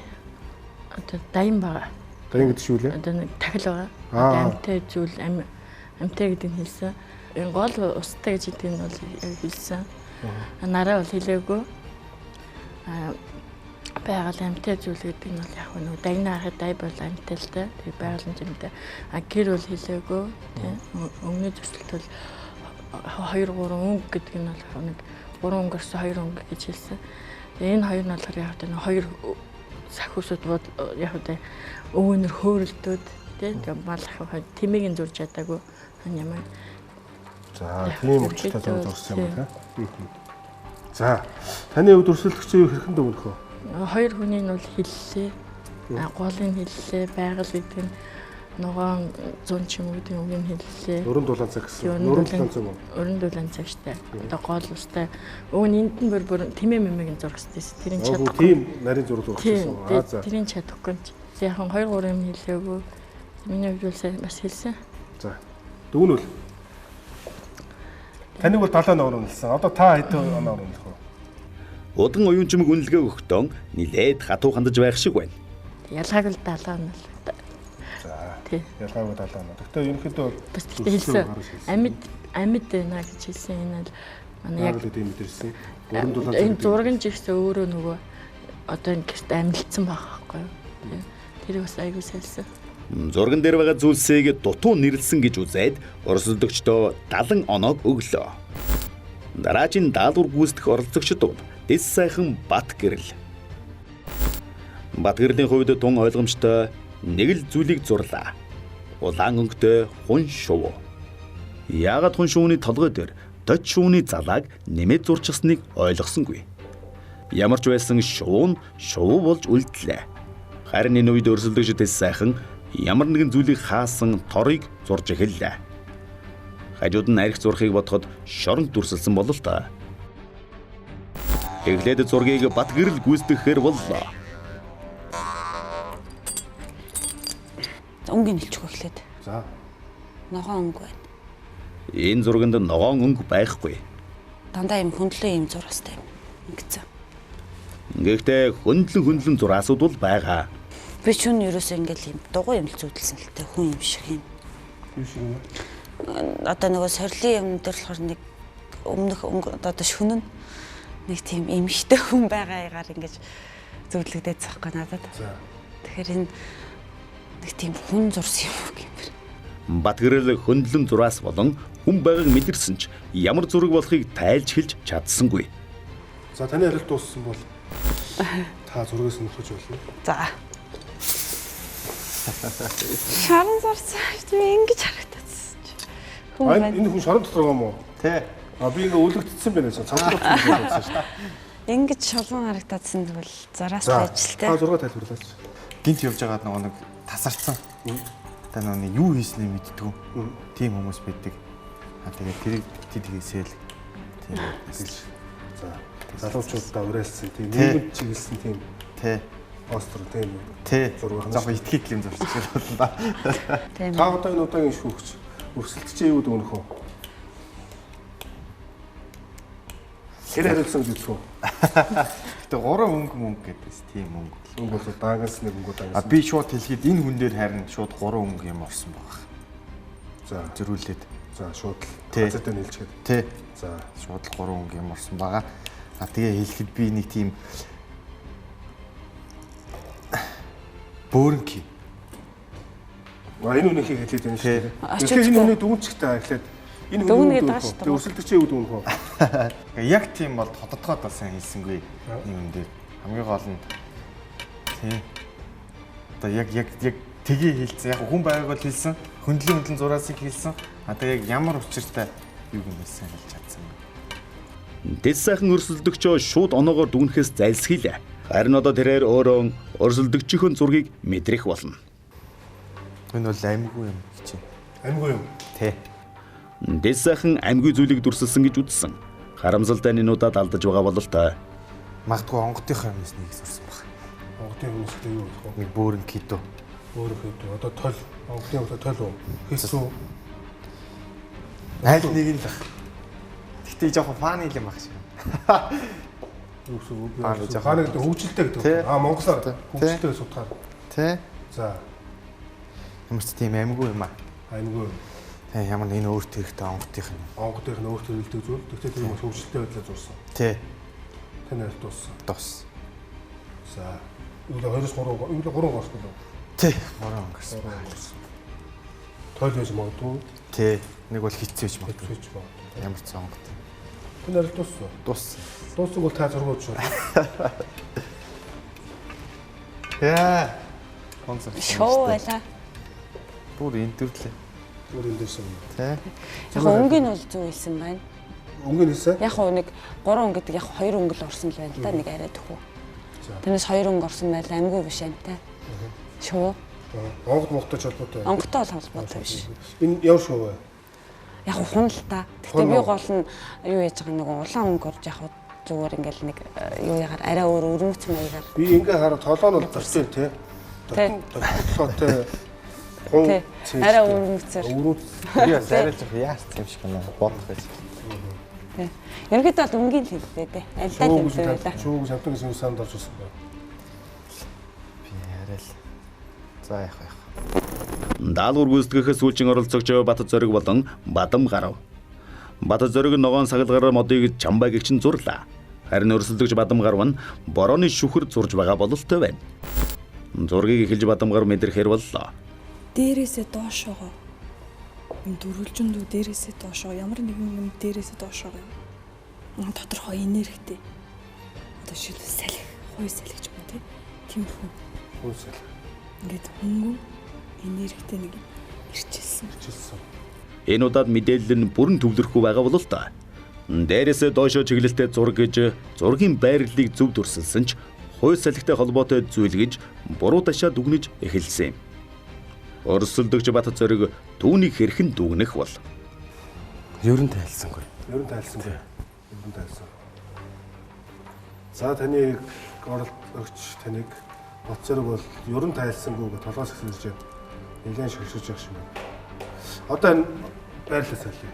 одоо дайм байгаа. Дайм гэдэг шүү лээ. Одоо нэг тахил байгаа. Одоо амьтай зүйл амьтай гэдэг нь хэлсэн. Энэ гол устай гэж гэдэг нь бол хэлсэн. Нараа бол хэлээгүй. Байгаль амьтай зүйл гэдэг нь бол яг нэг дайнаа харахад дай бол амьтай л да. Тэгээ байгалийн зэмтэй. Гэр бол хэлээгүй. Тийм. Өмнөд төсөлт бол 2-3 өнгө гэдэг нь бол нэг 3 өнгөрс 2 өнгө гэж хэлсэн. Энэ хоёр нь болохоор яг энэ хоёр сахиусууд яг одоо өвөнөр хөөрөлдөөд тийм малах тэмээг нь зурж чадаагүй ямар. За тийм учраас зурсан юм байна. За таны хувьд өрсөлдөгчийн хэрхэн дүгнэх вэ? Хоёр хүний нь бол хэллээ. Голын хэллээ, байгаль гэдэг нь ногоон 100 ч юм уу гэдэг үгийг хэллээ. Уран дулаан цаг гэсэн. Уран дулаан цаг уу? Уран дулаан цагтай. Одоо гол устай. Энд нь бүр тэмээ мэмэгийн зураг хэвчээс тэрийг чадахгүй. Тийм нарийн зураг зурчихсан. За тэрийг чадахгүй. Яг 2-3 юм хэлээгүй. Миний хувьд бас хэлсэн. За. Дүгнүүл. Таныг бол 70 оноор үнэлсэн. Одоо та хэдэн оноор үнэлэх вэ? Удан уюунчмаг үнэлгээ өгөхдөө нилээд хатуу хандаж байх шиг байна. Ялгааг л 70 оноо. За. Ялгааг 70 оноо. Гэхдээ ерөнхийдөө бас хэлсэн. Амьд байна гэж хэлсэн. Энэ бол манай яг тийм мэдэрсэн. Уран дулаан энэ зургийн жигсээ өөрөө нөгөө одоо энэ гэрт амилдсан байгаа байхгүй юу? Тэр бас айгуу сэлсэн. Зурган дээр байгаа зүйлсийг дутуу нэрлсэн гэж үзээд өрсөлдөгчдөө 70 оноог өглөө. Дараагийн даалгавар гүйцэтгэх оролцогчид дэс сайхан бат гэрэл. Бат гэрлийн хувьд тун ойлгомжтой нэг л зүйлийг зурлаа. Улаан өнгөтэй хун шувуу. Яагаад хун шувууны толгой дээр дод шувууны залааг нэмээд зурчихсныг ойлгосонгүй. Ямар ч байсан шувуу нь шувуу болж үлдлээ. Харин энэ үед өрсөлдөгч дэс сайхан ямар нэгэн зүйлийг хаасан торыг зурж эхэллээ. Хажууд нь арх зурхыг бодоход шоронд дүрсэлсэн болов та. Эхлээд зургийг бат гэрэл гүйцэтгэхээр боллоо. Өнгийн хэлчих эхлээд. За. Ногоон өнгө байна. Энэ зурганд ногоон өнгө байхгүй. Дандаа юм хөндлөн юм зурастай юм. Ингэсэн. Гэхдээ хөндлөн зураасууд бол байгаа. Би ч юу ерөөсөө ингээл юм дугуй юм л зүудэлсэн л тэ хүн юм шиг юм. Юу шиг юм? Одоо нөгөө сорилын юм дээр болохоор нэг өмнөх одоо шүнэн нэг тийм эмхтэй хүн байгаагаар ингэж зүудлэгдээд захгүй надад. Тэгэхээр энэ нэг тийм хүн зурсан юм уу гэмээр. Батгэрэл хөндлөн зураас болон хүн байгааг мэдэрсэн ч ямар зураг болохыг тайлж хэлж чадсангүй. За таны ярилт дууссан бол та зургаас нөхөж болно. За. Шаран зарсан тийм ингэж харагдсан. Энэ хүн шорон дотор байгаа мó? Тий. Би ингээ үлэгдсэн байна гэсэн цаглуулсан байсан шүү дээ. Ингэж шолон харагдсан бол зараас ажилтай. Та зураг тайлбарлаач. Гинт явж байгаад нэг тасарсан. Та нэг юу хийснээ мэддэггүй. Тийм хүмүүс байдаг. Тэгээд тэрийгсээл тийм хэлж. За. Залуучуудаа уриалсан тийм нийгэмд чиглэсэн тийм. Тий. Остро тийм. Тий. Зураг итгэх юм зурчих болно да. Тийм. Та одоо энэ удаагийн шүүгч өрсөлдөгчийн юу дүгнэх вэ? Тэр хариулсан гэж үү? Гэтэ 3 өнгө гэдээс тийм өнгө. Өнгө бол даагаас нэг өнгө даагаас. Би шууд хэлэхэд энэ хүн дээр харин шууд 3 өнгө юм орсон байгаа. За зөрүүлээд. За шууд хацаатай хэлчихэд. Тий. За шууд 3 өнгө юм орсон байгаа. Тэгээ хэлэхэд би нэг тийм бөөрнки. Энэ үнэхийг хэлээд байна шүү дээ. Тэгэхээр энэ үнэ дүнчгтэй эхлээд энэ хүн өрсөлдөгчийн юу дүнх вэ? Яг тийм бол тодотгоод бас хэлсэнгүй юм дээр. Хамгийн гол нь тий. Одоо яг тгий хэлсэн. Яг хүн байгааг бол хэлсэн. Хөндлөн зураасыг хэлсэн. Яг ямар учиртай юу юм хэлсэн хэлж чадсан. Дэс сайхан өрсөлдөгчөө шууд оноогоор дүгнэхээс зайлсхийлээ. Харин одоо тэрээр өөрөө өрсөлдөгчийн зургийг мэдрэх болно. Энэ бол амьгүй юм гэж. Амьгүй юм. Тий. Дэс сайхан амьгүй зүйлийг дүрсэлсэн гэж үзсэн. Харамсалтай энэ удаад алдаж байгаа бол та. Магадгүй онготынхоо юмс нэг сурсан баг. Онготын хүмүүстэй юу болох вэ? Нэг бөөрн кидо. Бөөрн кидо. Одоо тол. Онготын тол уу? Хэсүү. Айл нэг л баг. Гэтэ жоохон фаны юм баг шиг. Фаны гэдэг хөгжилтэй гэдэг. Монголоор хөгжилтэй гэж утгаар. Тэ. За. Ямар ч тийм аймгүй юм аа. Аймгүй. Тэ ямар энэ өөртөө хэрэгтэй онготынх нь. Онготынх нь өөртөө хэлдэг зүйл. Тэгтээ тэр хүмүүс хөгжилтэй байдлаар зурсан. Тэ. Тэнэ дууссан. Дус. За. Юу 2-3 гос болов. Тэ. 3 гос. Тойл байж магадгүй. Тэ. Нэг бол хитцээч магадгүй. Хитцээч магадгүй. Ямар ч онгот. Тэнэ дууссан. Дууссан бол та зургууд шүү. Яа. Концерт. Шоу байла. Бүр энтэрлээ. Бүр эндэрсэн. Тэ. Яг өнгө нь бол зөв хэлсэн байна. Өнгө нь хэлсэн? Яг нэг 3 өнгө гэдэг яг 2 өнгө л орсон л байна л да. Нэг арай төхөө. Тэрнээс 2 өнгө орсон байл амгүй биш амтай. Шоу. Онгот мохтой ч холбоотой. Онготой бол холбоотой биш. Энэ ямар шоу вэ? Яг хүн л та. Гэхдээ би гол нь юу яаж байгаа нэг улаан өнгө орж яг зүгээр ингээл нэг юу ягаар арай өөр өрмөц маягаар. Би ингээ хараад толоо нь зорч тий. Толоотой. Тий. Арай өрмөцээр. Би бас арай л яарч юм шиг байна. Бодох байж. Тий. Ерөнхийдөө бол өнгийн л хэлбэ дээ. Альтаа л хэлбэ байлаа. Шүүг самтан гэсэн санд орж ирсэн байна. Би арай л. За яах вэ? Даалгавар гүйцэтгэх сүүлчийн оролцогч Бат Зориг болон Бадам гарав. Бат Зориг ногоон сагалгаар модыг чамбай гэгчин зурлаа. Харин өрсөлдөгч Бадам гарав нь борооны шүхэр зурж байгаа бололтой байна. Зургийг эхэлж Бадам гарав мэдрэхээр боллоо. Дээрээсээ доошоогоо. Юм дөрвөлжиндүү дээрээсээ доошоо ямар нэгэн юм дээрээсээ доошоо юм. Тодорхой энергитэй. Одоо шил салхи, хой салхи ч юм уу тийм хүн. Хой салхи. Ингээд хөнгөн энергитэй нэг ирчилсэн. Энэ удаад мэдээлэл нь бүрэн төвлөрөхгүй байгаа бол л та. Дээрээсээ доошоо чиглэлтэй зураг гэж зургийн байрлалыг зөв дүрсэлсэн ч хууль салхитай холбоотой зүйл гэж буруу ташаа дүгнэж эхэлсэн юм. Өрсөлдөгч Бат Зориг түүнийг хэрхэн дүгнэх бол? Ерөн тайлсангүй. За таны оролцогч таныг Бат Зориг бол ерөн тайлсангүй гэж толгоос хэлж байна. Нэлээд шогшиж явах шиг байна. Одоо энэ байрлал салхи.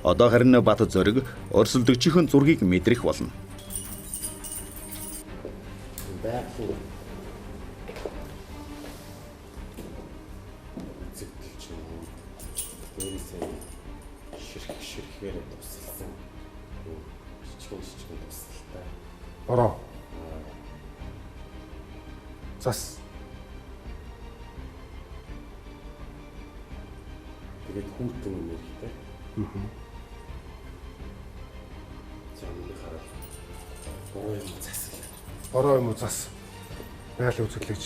Одоо харин Бат Зориг өрсөлдөгчийн зургийг мэдрэх болно. Ширхгээр тусалсан. Жижигэн тусалтай. Бороо. Зас. Тэгээд хүүтэн энергитэй. Замны хараад. Бороо юм уу зас. Байгаль үзүүлэгч.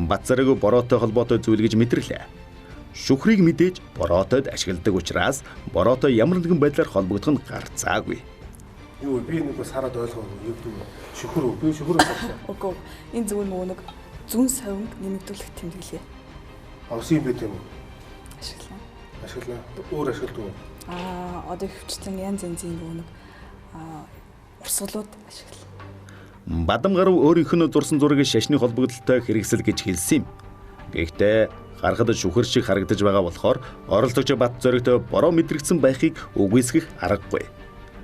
Бат Зориг бороотой холбоотой зүйл гэж мэдэрлээ. Шүхрийг мэдээж бороотойд ашигладаг учраас бороотой ямар нэгэн байдлаар холбогдох нь гарцаагүй. Юу би нэг бас хараад ойлгоогүй юу гэдэг шүхэр үү? Би шүхэр байсан. Үгүй энэ зөвхөн нөгөө нэг зүүн савнд нэмэгдүүлэх тэмдэглэе. Авсан юм байт юм уу? Ашиглаа. Өөр ашигладаг уу? Одоо хөвчлэн янз янзын нөгөө нэг урсгалууд ашиглаа. Бадам гарав өөрийнх нь зурсан зургийг шашны холбогдолтой хэрэгсэл гэж хэлсэн юм. Гэхдээ гарахад шүхэр шиг харагдаж байгаа болохоор оролцогч Бат Зоригт бороо мэдрэгдсэн байхыг үгүйсгэх аргагүй.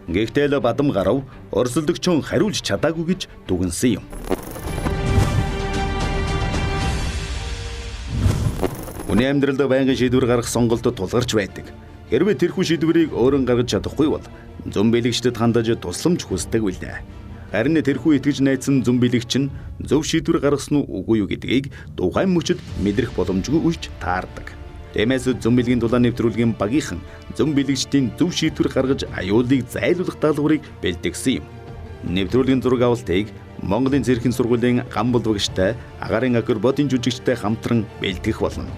Гэхдээ л Бадам гарав өрсөлдөгчөн хариулж чадаагүй гэж дүгнсэн юм. Хүний амьдралд байнгын шийдвэр гаргах сонголт тулгарч байдаг. Хэрвээ тэрхүү шийдвэрийг өөрөө гаргаж чадахгүй бол зүүн билэгчдэд хандаж тусламж хүсдэг билээ. Харин тэрхүү итгэж найдсан зүүн билэгч нь зөв шийдвэр гаргасан уу үгүй юу гэдгийг тухайн мөчөд мэдрэх боломжгүй үеч таардаг. Тиймээс зүүн билгийн тулаан нэвтрүүлгийн багийнхан зүүн билэгчдийн зөв шийдвэр гаргаж аюулыг зайлуулах даалгаврыг бэлтгэсэн юм. Нэвтрүүлгийн зураг авалтыг Монголын цэргийн сургуулийн гамбал багштай агарын акробатын жүжигчтэй хамтран бэлтгэх болно.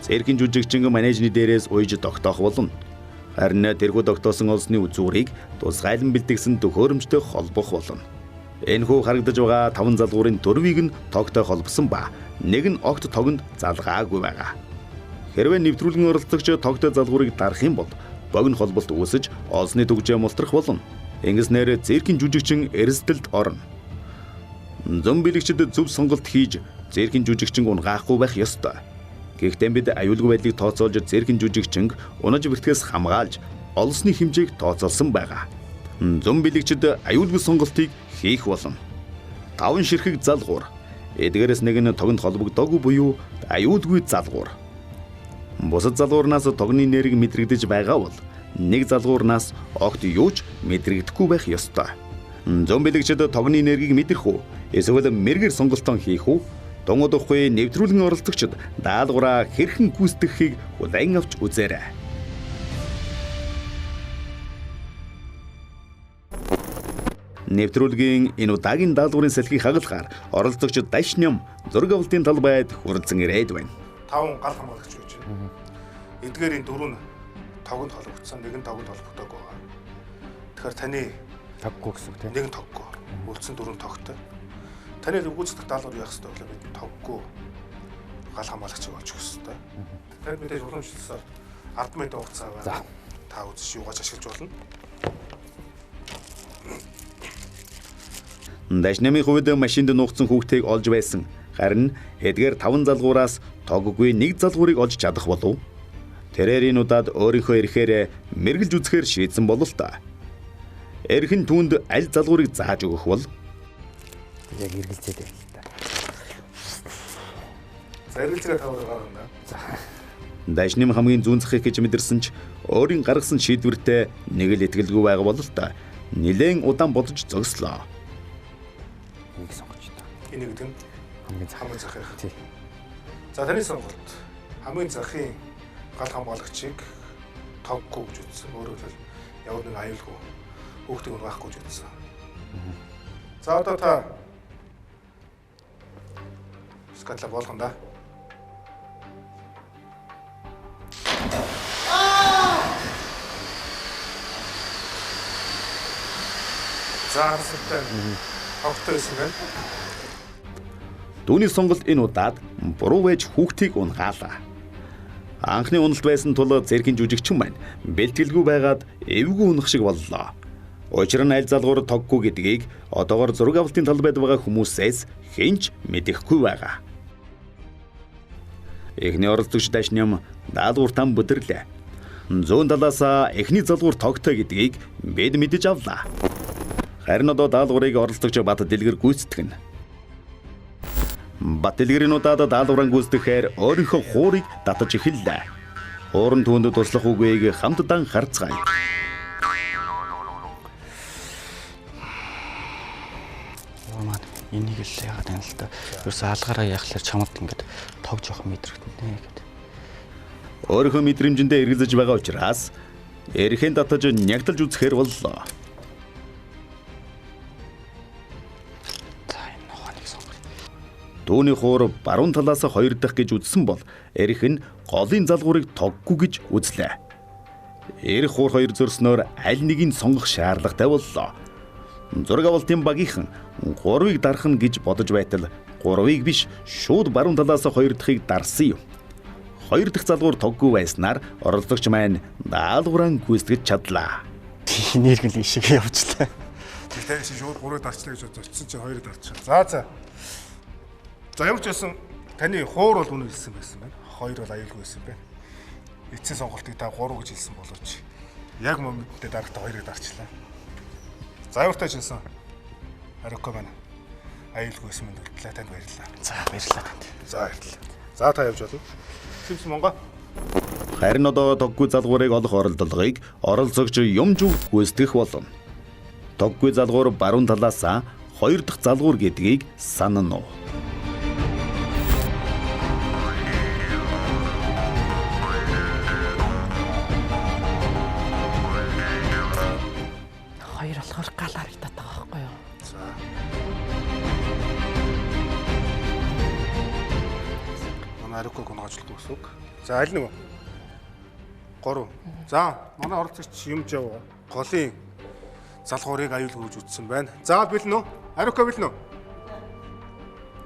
Цэргийн жүжигчин менежерийн дээрээс уйж тогтоох болно. Харин тэрхүү тогтоосон олсны үзүүрийг тусгайлан бэлтгэсэн төхөөрөмжтэй холбох болно. Энэхүү харагдаж байгаа 5 залгуурын дөрвийг нь тогтой холбосон ба нэг нь огт тогонд залгаагүй байгаа. Хэрвээ нэвтрүүлгийн оролцогч тогтой залгуурыг дарах юм бол богино холболт үүсэж олсны түгжээ мултрах болно. Ингэснээр цэргийн жүжигчин эрсдэлд орно. Зүүн билэгчид зөв сонголт хийж цэргийн жүжигчин унгаахгүй байх ёстой. Гэхдээ бид аюулгүй байдлыг тооцоолж зэрхэн жүжигчин унаж бэртгэс хамгаалж олсны хэмжээг тооцоолсон байгаа. Зун билэгчид аюулгүй сонголтыг хийх болно. 5 ширхэг залгуур. Эдгээрээс нэг нь тогонд холбогдоогүй буюу аюулгүй залгуур. Бусад залгуурнаас тогны нэрийг мэдрэгдэж байгаа бол нэг залгуурнаас огт юуч мэдрэгдэхгүй байх ёстой. Зун билэгчид тогны нэрийг мэдрэх үү? Эсвэл мэрэгэр сонголтоо хийх үү? Дунгуудахгүй нэвтрүүлгийн оролцогчид даалгавраа хэрхэн гүйцэтгэхийг удаан авч үзээрэй. Нэвтрүүлгийн энэ удаагийн даалгаврын салхийг хагалгаар оролцогчид даш ням зураг авалтын талбайд хүрэлцэн ирээд байна. 5 гал хамгаалагч гэж байна. Эдгээр энэ 4 нь тогонд холбогдсон, нэг нь тогонд холбогдоогүй байгаа. Тэгэхээр таны тоггүй гэсэн үг тийм. Нэг нь тоггүй. Үлдсэн 4 тогтой. Таны өгөөцдөх даалгавар яах ёстой вэ? Бид тоггүй гал хамгаалагчийг олж өгөх ёстой. Тэр мэдээж уламжлалсаар 10 минут хугацаа байна. Та үзэж юугаач ашиглаж болно. Дашнамын хувьд машинд нуугдсан хүүхдийг олж байсан. Харин эдгээр 5 залгуураас тоггүй нэг залгуурыг олж чадах болов. Тэрээр энэ удаад өөрийнхөө эрэхээр мэргэлж үзэхээр шийдсэн болов л та. Эрхэн түүнд аль залгуурыг зааж өгөх бол яг эргэлзээд байна л та. За эргэлзээ таваар гаргана. За. Дашным хамгийн зүүн захыг гэж мэдэрсэн ч өөрийн гаргасан шийдвэртэй нэг л итгэлгүй байгаа бол л та. Нилээн удаан бодож зогслоо. Нэг сонгож та. Энэ гэдэг нь хамгийн захыг. Тий. За таны сонголт хамгийн захын гал хамгаалагчийг тоггүй гэж үзсэн. Өөрөөр хэлбэл ямар нэг аюулгүй хүүхдийг угаахгүй гэж үзсэн. За одоо та скатла болгоно да. За хэвээр тогтой байсан байна. Түүний сонголт энэ удаад буруу байж хүүхдийг унгаалаа. Анхны уналт байсан тул зэргийн жүжигчин маань бэлтгэлгүй байгаад эвгүй унах шиг боллоо. Учир нь аль залгуур тоггүй гэдгийг одоогоор зураг авалтын талбайд байгаа хүмүүсээс хинч мэдэхгүй байгаа. Эхний оролцогч дашням даалгавартаа бүдэрлээ. Зүүн талаас эхний залгуур тогтой гэдгийг бид мэдэж авлаа. Харин одоо даалгаврыг оролцогч Бат Дэлгэр гүйцэтгэн. Бат Дэлгэрийн удаад даалгавраа гүйцэтгэхээр өөрийнхөө хуурыг татаж эхэллээ. Хуурын түүнд туслах үгийг хамтдаа харцгаая. Энийг л яагаад байна л та. Ерөөсөө алгаараа яхахлаар чамд ингээд тог жоох мэдрэгдэнэ гэдэг. Өөрийнхөө мэдрэмжэндээ эргэлзэж байгаа учраас эрхэн татаж нягтлж үзэхээр боллоо. Дүүний хуур баруун талаас 2 дахь гэж үзсэн бол эрх нь голын залгуурыг тоггүй гэж үзлээ. Эрх хуур 2 зөрснөөр аль нэгийг сонгох шаардлагатай боллоо. Зураг авалтын багийнхан 3-ыг дарах нь гэж бодож байтал 3-ыг биш шууд баруун талаас 2 дахьыг дарсан юм. 2 дахь залгуур тоггүй байснаар оролцогч маань даалгавраа гүйцэтгэж чадлаа. Энерги л ишиг явуулчлаа. Тэгэхээр шууд 3-ыг дарчлаа гэж бодсон чинь 2-ыг дарчихсан. За ямар ч байсан таны хуур бол үнэ хэлсэн байсан байна. 2 бол аюулгүй байсан байна. Эцсийн сонголтыг та 3 гэж хэлсэн боловч яг моментдээ дарахдаа 2-ыг дарчлаа. За ямар ч байсан хариухгүй байна. Аюулгүй байсан мэнд үлдлээ танд баярлалаа. За баярлалаа танд. За баярлалаа. За та явж болно. Симс Монгол. Харин одоо тоггүй залгуурыг олох оролдлогыг оролцогч юмжиг гүйцэтгэх болно. Тоггүй залгуур баруун талаас 2 дахь залгуур гэдгийг санана уу? Болохоор гал харагдаад байгаа байхгүй юу? За. Манай ариког унгаачлахгүй гэсэн үг. За аль нэг 3. За манай оролцогч юм жав голын залгуурыг аюулгүй гэж үзсэн байна. За бэлэн үү? Ариког бэлэн үү?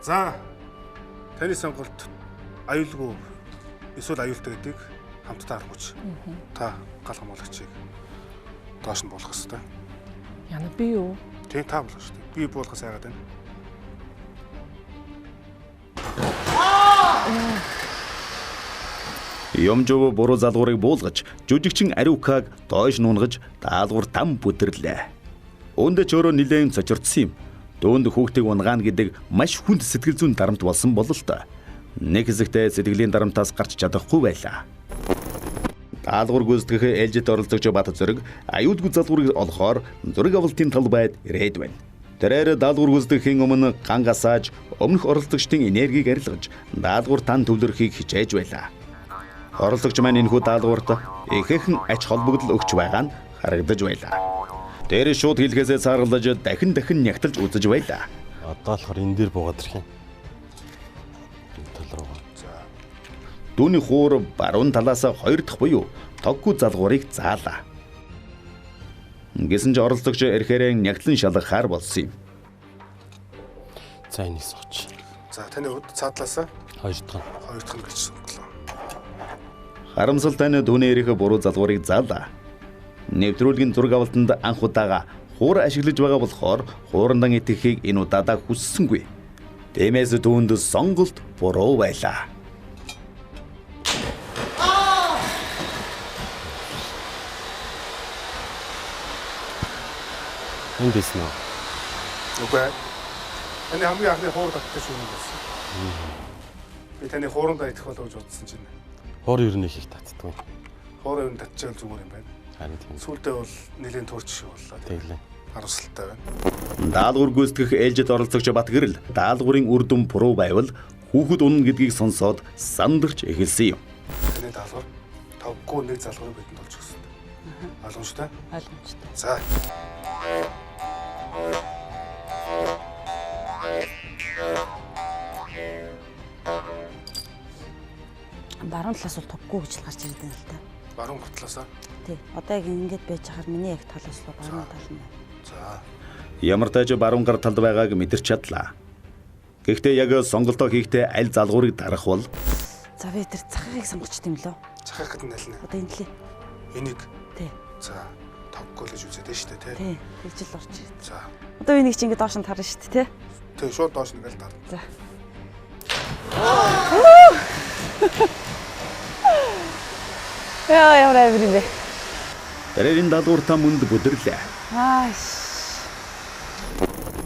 За таны сонголт аюулгүй эсвэл аюултай гэдгийг хамтдаа харгууч. Та гал хамгаалагчийг доош нь болох ёстой. Яна би юу? Тэг та болох шүү дээ. Би буулгах сайгаад байна. Юмжуу буруу залгуурыг буулгаж, жүжигчин Ариукаг доош нунгаж, даалгавар там бүтэрлээ. Үүндээ ч өөрөө нэлээд цочирдсан юм. Дөөнд хүүхдийг унгаана гэдэг маш хүнд сэтгэл зүйн дарамт болсон бол л та. Нэг хэсэгтээ сэтгэлийн дарамтаас гарч чадахгүй байлаа. Даалгавар гүйцэтгэх ээлжид оролцогч Бат Зүрэг аюулгүй залгуурыг олохоор зураг авалтын талбайд ирээд байна. Тэрээр даалгавар гүйцэтгэхийн өмнө ган гасааж, өмнөх оролцогчдын энергийг арилгаж, даалгавар тань төвлөрөхийг хичээж байлаа. Оролцогч маань энэхүү даалгаварт ихэнх ач холбогдол өгч байгаа нь харагдаж байлаа. Тэр шууд хэлхээсээ цааргалж дахин нягтлж үзэж байлаа. Одоо болохоор энэ дээр буугаад ирэх юм. Тал руугаа. Дүүний хуур баруун талаас хоёр дахь буюу тоггүй залгуурыг заалаа. Гэсэн ч оролцогч ирэхээрээ нягтлан шалгахаар болсон юм. За энийг сууч. За таны хувьд цаадлаасаа хоёр дахь нь гэж сонголоо. Харамсалтай нь дүүний ирэх буруу залгуурыг заалаа. Нэвтрүүлгийн зураг авалтанд анх удаага хуур ашиглаж байгаа болохоор хуурандан итгэхийг энэ удаадаа хүссэнгүй. Тиймээс дүүнд сонголт буруу байлаа. Энд дэсэн үү? Үгүй. Таны хамгийн анхны хуур татдаг шүү дээ. Би таны хууранд идэх болов гэж бодсон чинь. Хуур ер нь их татдаг. Хуур ер нь татчихвал зүгээр юм байна. Харин тийм. Сүүлдээ бол нэлийн туурч шиг боллоо. Тэглээ. Харамсалтай байна. Даалгавар гүйцэтгэх ээлжид оролцогч Бат Гэрэл даалгаврын үр дүн буруу байвал хүүхэд унана гэдгийг сонсоод сандарч эхэлсэн юм. Таны даалгавар тавгүй нэг залгуурыг бидэнд олж өгсөн. Ойлгомжтой? Ойлгомжтой. За. Баруун талаас бол тоггүй гэж гарч ирдэг юм л та. Баруун талаасаа? Тий. Одоо яг ингэж байж хахаар миний яг талаас руу баруун тал нь байна. За. Ямар тааж баруун гар талд байгааг мэдэрч чадлаа. Гэхдээ яг сонголтоо хийхдээ аль залгуурыг дарах бол За би тэр цахыг сонгоч тийм лөө. Цахах гэдэг нь аль нэ? Одоо энэ лээ. Энийг. Тий. За. Тоггүй л гэж үзээд байна шүү дээ, тий. Тий. Тэгж л орч ирд. За. Одоо энийг чи ингэ доош нь тарна шүү дээ, тий. Тий, шууд доош нэг л тарна. За. Яа, ямар авир юм бэ? тэрийн даалгавартаа мөнд бүдэрлээ. Ааш.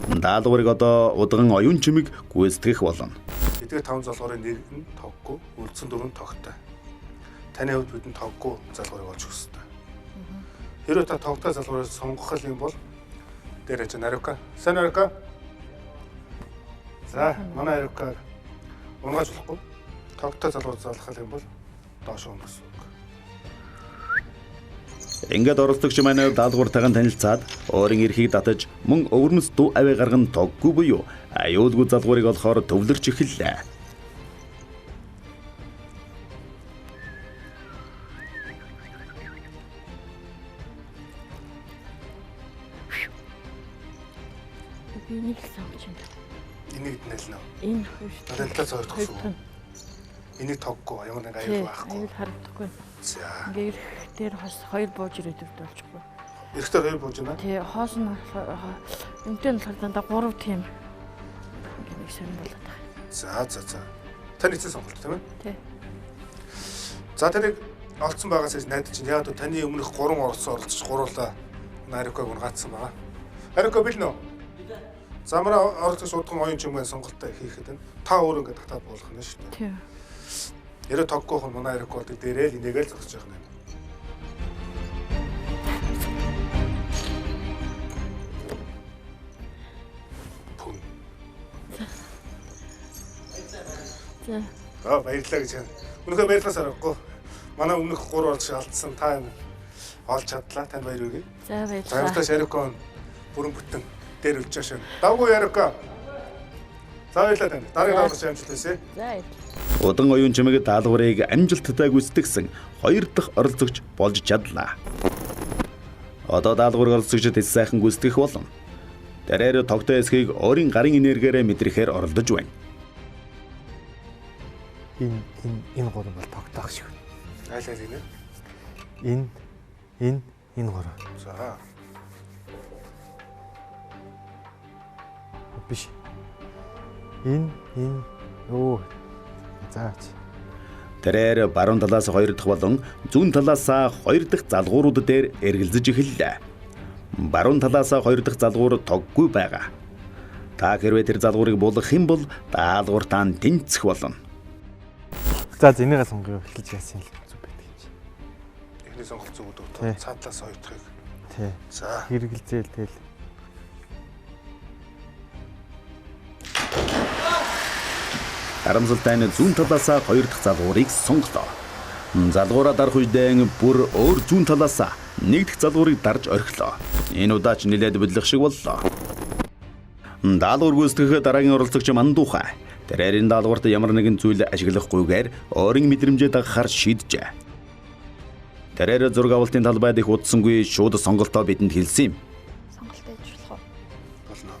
Даалгаврыг одоо удган оюун чимэг гүйцэтгэх болно. Эдгээр 5 залгуурын нэр нь тоггүй, үлдсэн 4 тогтой. Таны хувьд бидэнд тоггүй залгуурыг олж өгсөн. Хэрэв та тогтой залгуурыг сонгох юм бол дээр ч Ариука. Сайн Ариука. За, манай Ариука унгааж болохгүй. Тогтой залгуур залгах юм бол доош унгасан. Ингээд оролцогч маань даалгавартайгаа танилцаад өөрийн эрхийг татаж мөн өвөрмөц дуу аваа гарган тоггүй буюу аюулгүй залгуурыг олохоор төвлөрч эхэллээ. Би нэг л сонгож байна. Энийг нэлнэ. Энэ хоёр. Танилцаа хоёр төгсөн. Энийг тоггүй ямар нэг аюул байхгүй. Аюул харагдахгүй. За. Ингээд дээр хос хоёр бууж ирээдүйд болчихгүй. Эрэхтэр хоёр бууж байна. Тий, хоос нь үнтэй нь болохоор дандаа 3 тийм. Ингээд нэг сонир болоод байгаа. За. Таны эцэг сонголт тийм ээ? Тий. За таныг олцсон байгаас найдаж чинь яг таны өмнөх 3 оролцож гуруулаа Ариукаг унгаацсан байгаа. Ариука бил нөө? Замраа оролцож удхан оюун чимээ сонголтоо хийхэд байна. Та өөр ингээд татаад болох нь шүү дээ. Тий. Ярэ тоггүйх нь манай Ариука болдог дээрээ л инээгээл зогсож байгаа юм. За баярлалаа гэж байна. Үнэхээр баярлалаа сарахгүй. Манай өмнөх 3 оролцож алдсан та олж чадлаа. Танд баяр хүргэе. За баярлалаа. Баярлалаа Ариука бүрэн бүтэн дээр үлж шин. Давгүй Ариука. За баярлалаа танд. Дараагийн даалгавар амжилттай. За. Удан оюун чимэг даалгаврыг амжилттай гүйцэтгсэн 2 дахь оролцогч болж чадлаа. Одоо даалгавар оролцогчид эс сайхан гүйцэтгэх болно. Тэрээр тогтой эсхийг өөрийн гарын энергиээр мэдрэхээр оролдож байна. Энэ гурав бол тогтоох шүү. Айл нэ? Энэ гурав. За. Биш. Энэ оо. Заач. Тэрээр баруун талаас 2 дахь болон зүүн талаас 2 дахь залгуурууд дээр эргэлзэж эхэллээ. Баруун талаас 2 дахь залгуур тоггүй байгаа. Та хэрвээ тэр залгуурыг булгах юм бол даалгавартаа тэнцэх болно. За зэнийгээ сонгоё эхэлж яасан л зүг байдаг юм чи. Эхний сонголт зүгүүд өгдөө. Цаатлаас 2 дахыг. Тий. За хэрэгэлзээл тэгэл. Харамсалтай нь зүүн талаас 2 дахь залгуурыг сонголоо. Залгуураа дарах үедээ бүр өөр зүүн талаас 1 дахь залгуурыг дарж орхилоо. Энэ удаач нэлээд бодлох шиг боллоо. Даалгавар гүйцэтгэх дараагийн оролцогч Мандухай. Тэрээр энэ даалгаварт ямар нэгэн зүйл ашиглахгүйгээр өөрийн мэдрэмжээ дагахаар шийджээ. Тэрээр зураг авалтын талбайд их удсангүй шууд сонголтоо бидэнд хэлсэн юм. Сонголт ээж болох уу? болно.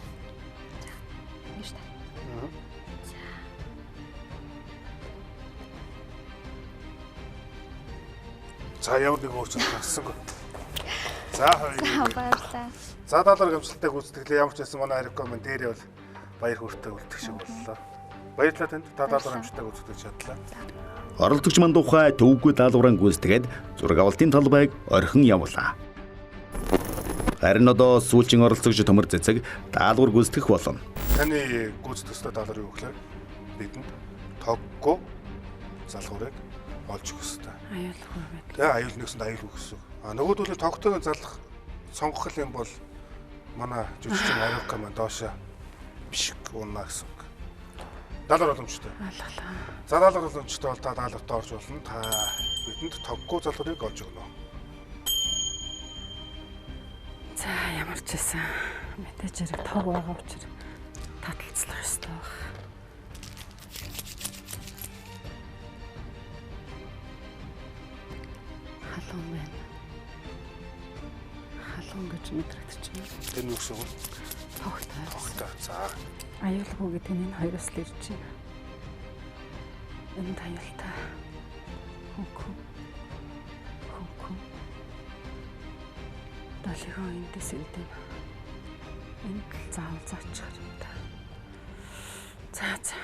Ингэж та. За ямар нэг өөрчлөлт гарсангүй. За хоёрыг. Баярлалаа. За даалгавар гамшилттай гүйцэтгэлээ ямар ч байсан манай Арико маань дээрээ бол баяр хүртээ үлдэх шиг боллоо. Баярлалаа танд. Даалгавар гамшилттай гүйцэтгэж чадлаа. Оролцогч Мандухай төвгүй даалгавраа гүйцэтгээд зураг авалтын талбайг орхин явуулаа. Харин одоо сүүлчийн оролцогч Төмөр Цэцэг даалгавар гүйцэтгэх болно. Таны гүйцэтгэх даалгавар юу гэхээр бидэнд тоггүй залгуурыг олж өгөх хэрэгтэй. Аюулгүй байдаг. Тэгээ аюул нэгсэнд аюул өгсөн. Нөгөөдөл тогтойг залах сонгох юм бол манай жүжигчин Арико маань доошоо биш уунаа гэсэн үг. Даалгавар боломжтой. Алгалаа. За даалгавар боломжтой бол та даалгавартаа орж болно. Та бидэнд тоггүй залгуурыг олж өгнө. За ямар ч байсан мэдээж хэрэг тог байгаа учраас таталцлах ёстой баг. Халуун байна. Халуун гэж мэдрэгдэж байна. Тэр нь үгсэн үү? Тогтой. Тогтой. За. Аюулгүй гэдэг нь энэ хоёроос л ирж байна. Энэ аюултай. Хөнхөн. Далигаа эндээс эндээ. Энд л заавал заачих юм да. За.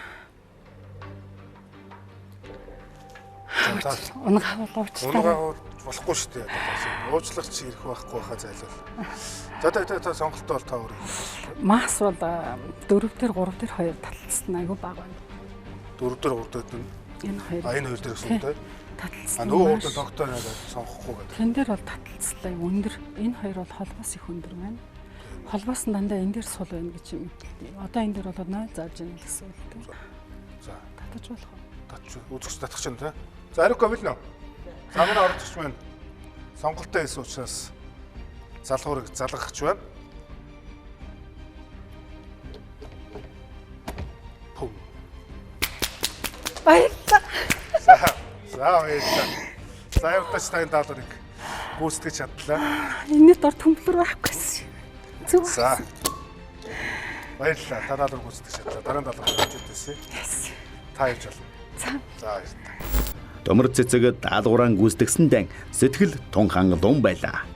Унгаа уучлаа. Унгаа болохгүй шүү дээ. Уучлах чи ирэх байхгүй хаа зайлвал. За та сонголтоо бол та өөрөө. Мас бол 4 дээр 3 дээр 2 таталцсан айгүй бага байна. 4 дээр 3 дээр нь энэ хоёр. Энэ хоёр дээр гэсэн үг дээ. Таталцсан. Нөгөө урд тогтоо яагаад сонгохгүй гэдэг. Тэн дээр бол таталцлаа өндөр. Энэ хоёр бол холбоос их өндөр байна. Холбоос нь дандаа энэ дээр сул байна гэж юм. Одоо энэ дээр бол 0 зааж байна гэсэн үг тийм. За татаж болох уу? Үзэгч татах чинь тий. За Арико билнэ. За манай оролцогч маань сонголтоо хийсэн учраас залгуурыг залгахч байна. Пум. Баярлалаа. За баярлалаа. За явтач тань даалгаврыг гүйцэтгэж чадлаа. Энэний дор төмплөр байхгүйсэн. Зүг. За. Баярлалаа. Та даалгавар гүйцэтгэж чадлаа. Дараа нь даалгавар хийжээдсэн. Та явж болно. За баярлалаа. Төмөр Цэцэг даалгавраа гүйцэтгсэндээ сэтгэл тун хангалуун байлаа.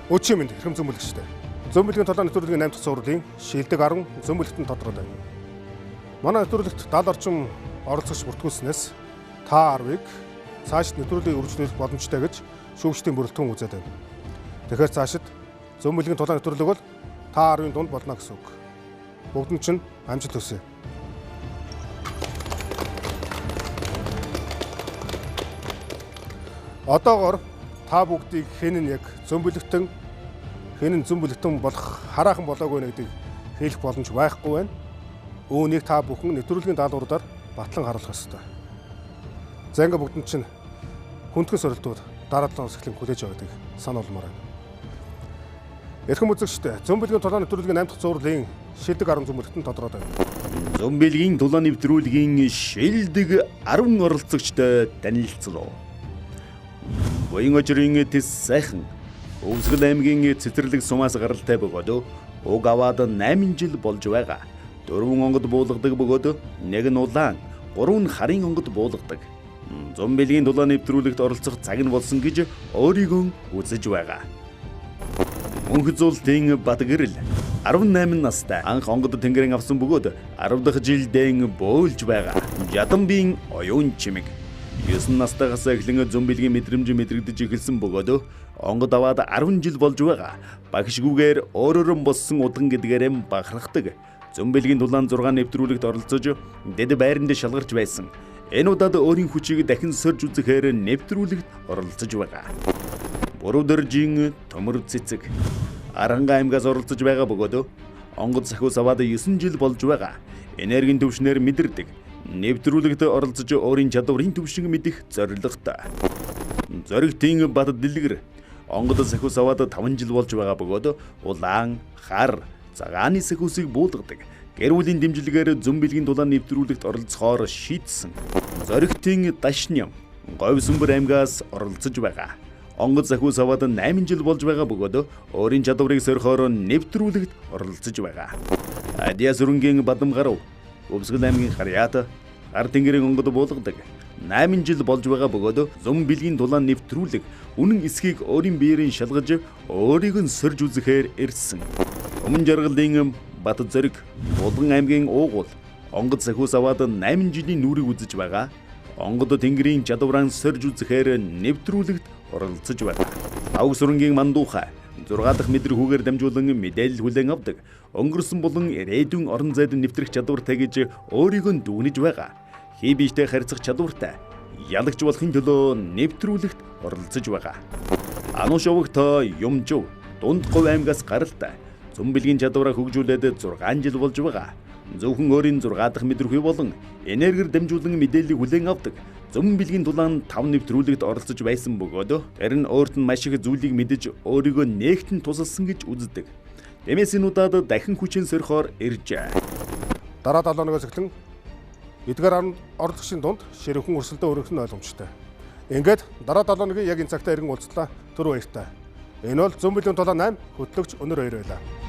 Өчигдөр хэрэм зөмбөлөгчтэй. Зөмбөлгийн толгойн нэвтрүүлгийн 8 дахь сургуулийн шилдэг 10 зөмбөлөгтөнд тодорхой байна. Манай нэвтрүүлэгт 70 орчим оролцогч бүртгүүлснээс та 10-ыг цаашид нэвтрүүлгийг үргэлжлүүлэх боломжтой гэж шүүгчдийн бүрэлдэхүүн үзээд байна. Тэгэхээр цаашид зөмбөлгийн толгойн нэвтрүүлэг бол та 10-ын дунд болно гэсэн үг. Бүгдэнд чинь амжилт хүсье. Одоогоор та бүгдийг хэн нь яг зөмбөлөгтөн хэн нь зөмбөлөгтөн болох хараахан болоогүй нэ гэдгийг хэлэх боломж байхгүй байна. Үүнийг та бүхэн нэвтрүүлгийн даалгавраар батлан харуулах ёстой. За ингээ бүгдэнд чинь хүндхэн сорилтууд дараа 7 хэсгийн хүлээж аваадыг сануулмаар байна. Эрхэм үзэгчдээ зөмбөлгийн тулаан нэвтрүүлгийн 8 дахь зургийн шилдэг 10 зөмбөлөгтөнд тодорхой байна. Зөмбөлгийн тулаан нэвтрүүлгийн шилдэг 10 оролцогчтой танилцлоо. Буян өдрийн тэс сайхан Өвсгөл аймгийн цэцэрлэг сумаас гаралтай бөгөөд уг аваад 8 жил болж байгаа. 4 онгод буулгадаг бөгөөд 1 нь улаан, 3 нь харын онгод буулгадаг. Зун билгийн дулаан нэвтрүүлэгт оролцох цаг нь болсон гэж өөрийгөө үзэж байгаа. Мөнх зуултын Батгэрэл 18 настай анх онгод тэнгэрийн авсан бөгөөд 10 дахь жилдээ бөөлж байгаа. Жадамбийн оюун чимэг 9 настайгаас эхлэн зун билгийн мэдрэмж мэдрэгдэж эхэлсэн бөгөөд онгод аваад 10 жил болж байгаа. Багшгүйгээр өөрөөр боссон удан гэдгээрээ бахархдаг. Зун билгийн дулаан 6 нэвтрүүлэгт оролцож дэд байранд шалгарч байсан. Энэ удаад өөрийн хүчийг дахин сорж үзэхээр нэвтрүүлэгт оролцож байгаа. Буруудэржийн төмөр цэцэг Аранга аймгаас оролцож байгаа бөгөөд онгод сахиус аваад 9 жил болж байгаа. Энергийн төвшнөр мэдэрдэг. Нэвтрүүлэгт оролцож өөрийн чадварын төвшин мэдэх зорилготой. Зоригтын бат дэлгэр онгод сахиус аваад 5 жил болж байгаа бөгөөд улаан, хар, цагааны сахиусыг буулгадаг. Гэр бүлийн дэмжлэгээр зун билгийн дулаан нэвтрүүлэгт оролцохоор шийдсэн. Зоригтын Дашням Говь Сүмбэр аймгаас оролцож байгаа. Онгод сахиус аваад 8 жил болж байгаа бөгөөд өөрийн чадварыг сорихоор нэвтрүүлэгт оролцож байгаа. Адиа сүрэнгийн Бадам гарав Өвсгөл аймгийн Харьяат гар тэнгэрийн онгод буулгадаг. 8 жил болж байгаа бөгөөд зун билгийн дулаан нэвтрүүлэг үнэн эсхийг өөрийн биеэрийн шалгаж өөрийг нь сорж үзэхээр ирсэн. Өмнө жаргалын Бат Зориг Булган аймгийн Уугуул онгод сахиус аваад 8 жилийн нүрийг үзэж байгаа. Онгод тэнгэрийн чадвараа сорж үзэхээр нэвтрүүлэгт оролцож байгаа. Авг сүрэнгийн Мандуухай 6 дахь мэдрэгүүгээр дамжуулан мэдээлэл хүлээн авдаг. Өнгөрсөн болон ирээдүйн орон зайд нэвтрэх чадвартай гэж өөрийгөө дүгнэж байгаа. Хий биетэй харьцах чадвартай ялагч болохын төлөө нэвтрүүлэгт оролцож байгаа. Ануш овогтой Юмжив Дунд Говь аймгаас гаралтай. Зун билгийн чадвараа хөгжүүлээд 6 жил болж байгаа. Зөвхөн өөрийн 6 дахь мэдрэгүй болон энергиэр дамжуулан мэдээллийг хүлээн авдаг. Зун билгийн дулаан 5 нэвтрүүлэгт оролцож байсан бөгөөд тэр нь өөрт нь маш их зүйлийг мэдэж өөрийгөө нээгтэн тусалсан гэж үздэг. Тиймээс энэ удаад дахин хүчин сорихоор иржээ. Дараа 7 өнөөс эхлэн эдгээр оролцогчийн дунд ширүүхэн өрсөлдөө өргөх нь ойлгомжтой. Ингээд дараа 7 өдрийн яг энэ цагтаа иргэн уулзлаа. Түр баяртай. Энэ бол зун билийн дулаан 8 хөтлөгч өнөр 2 байлаа.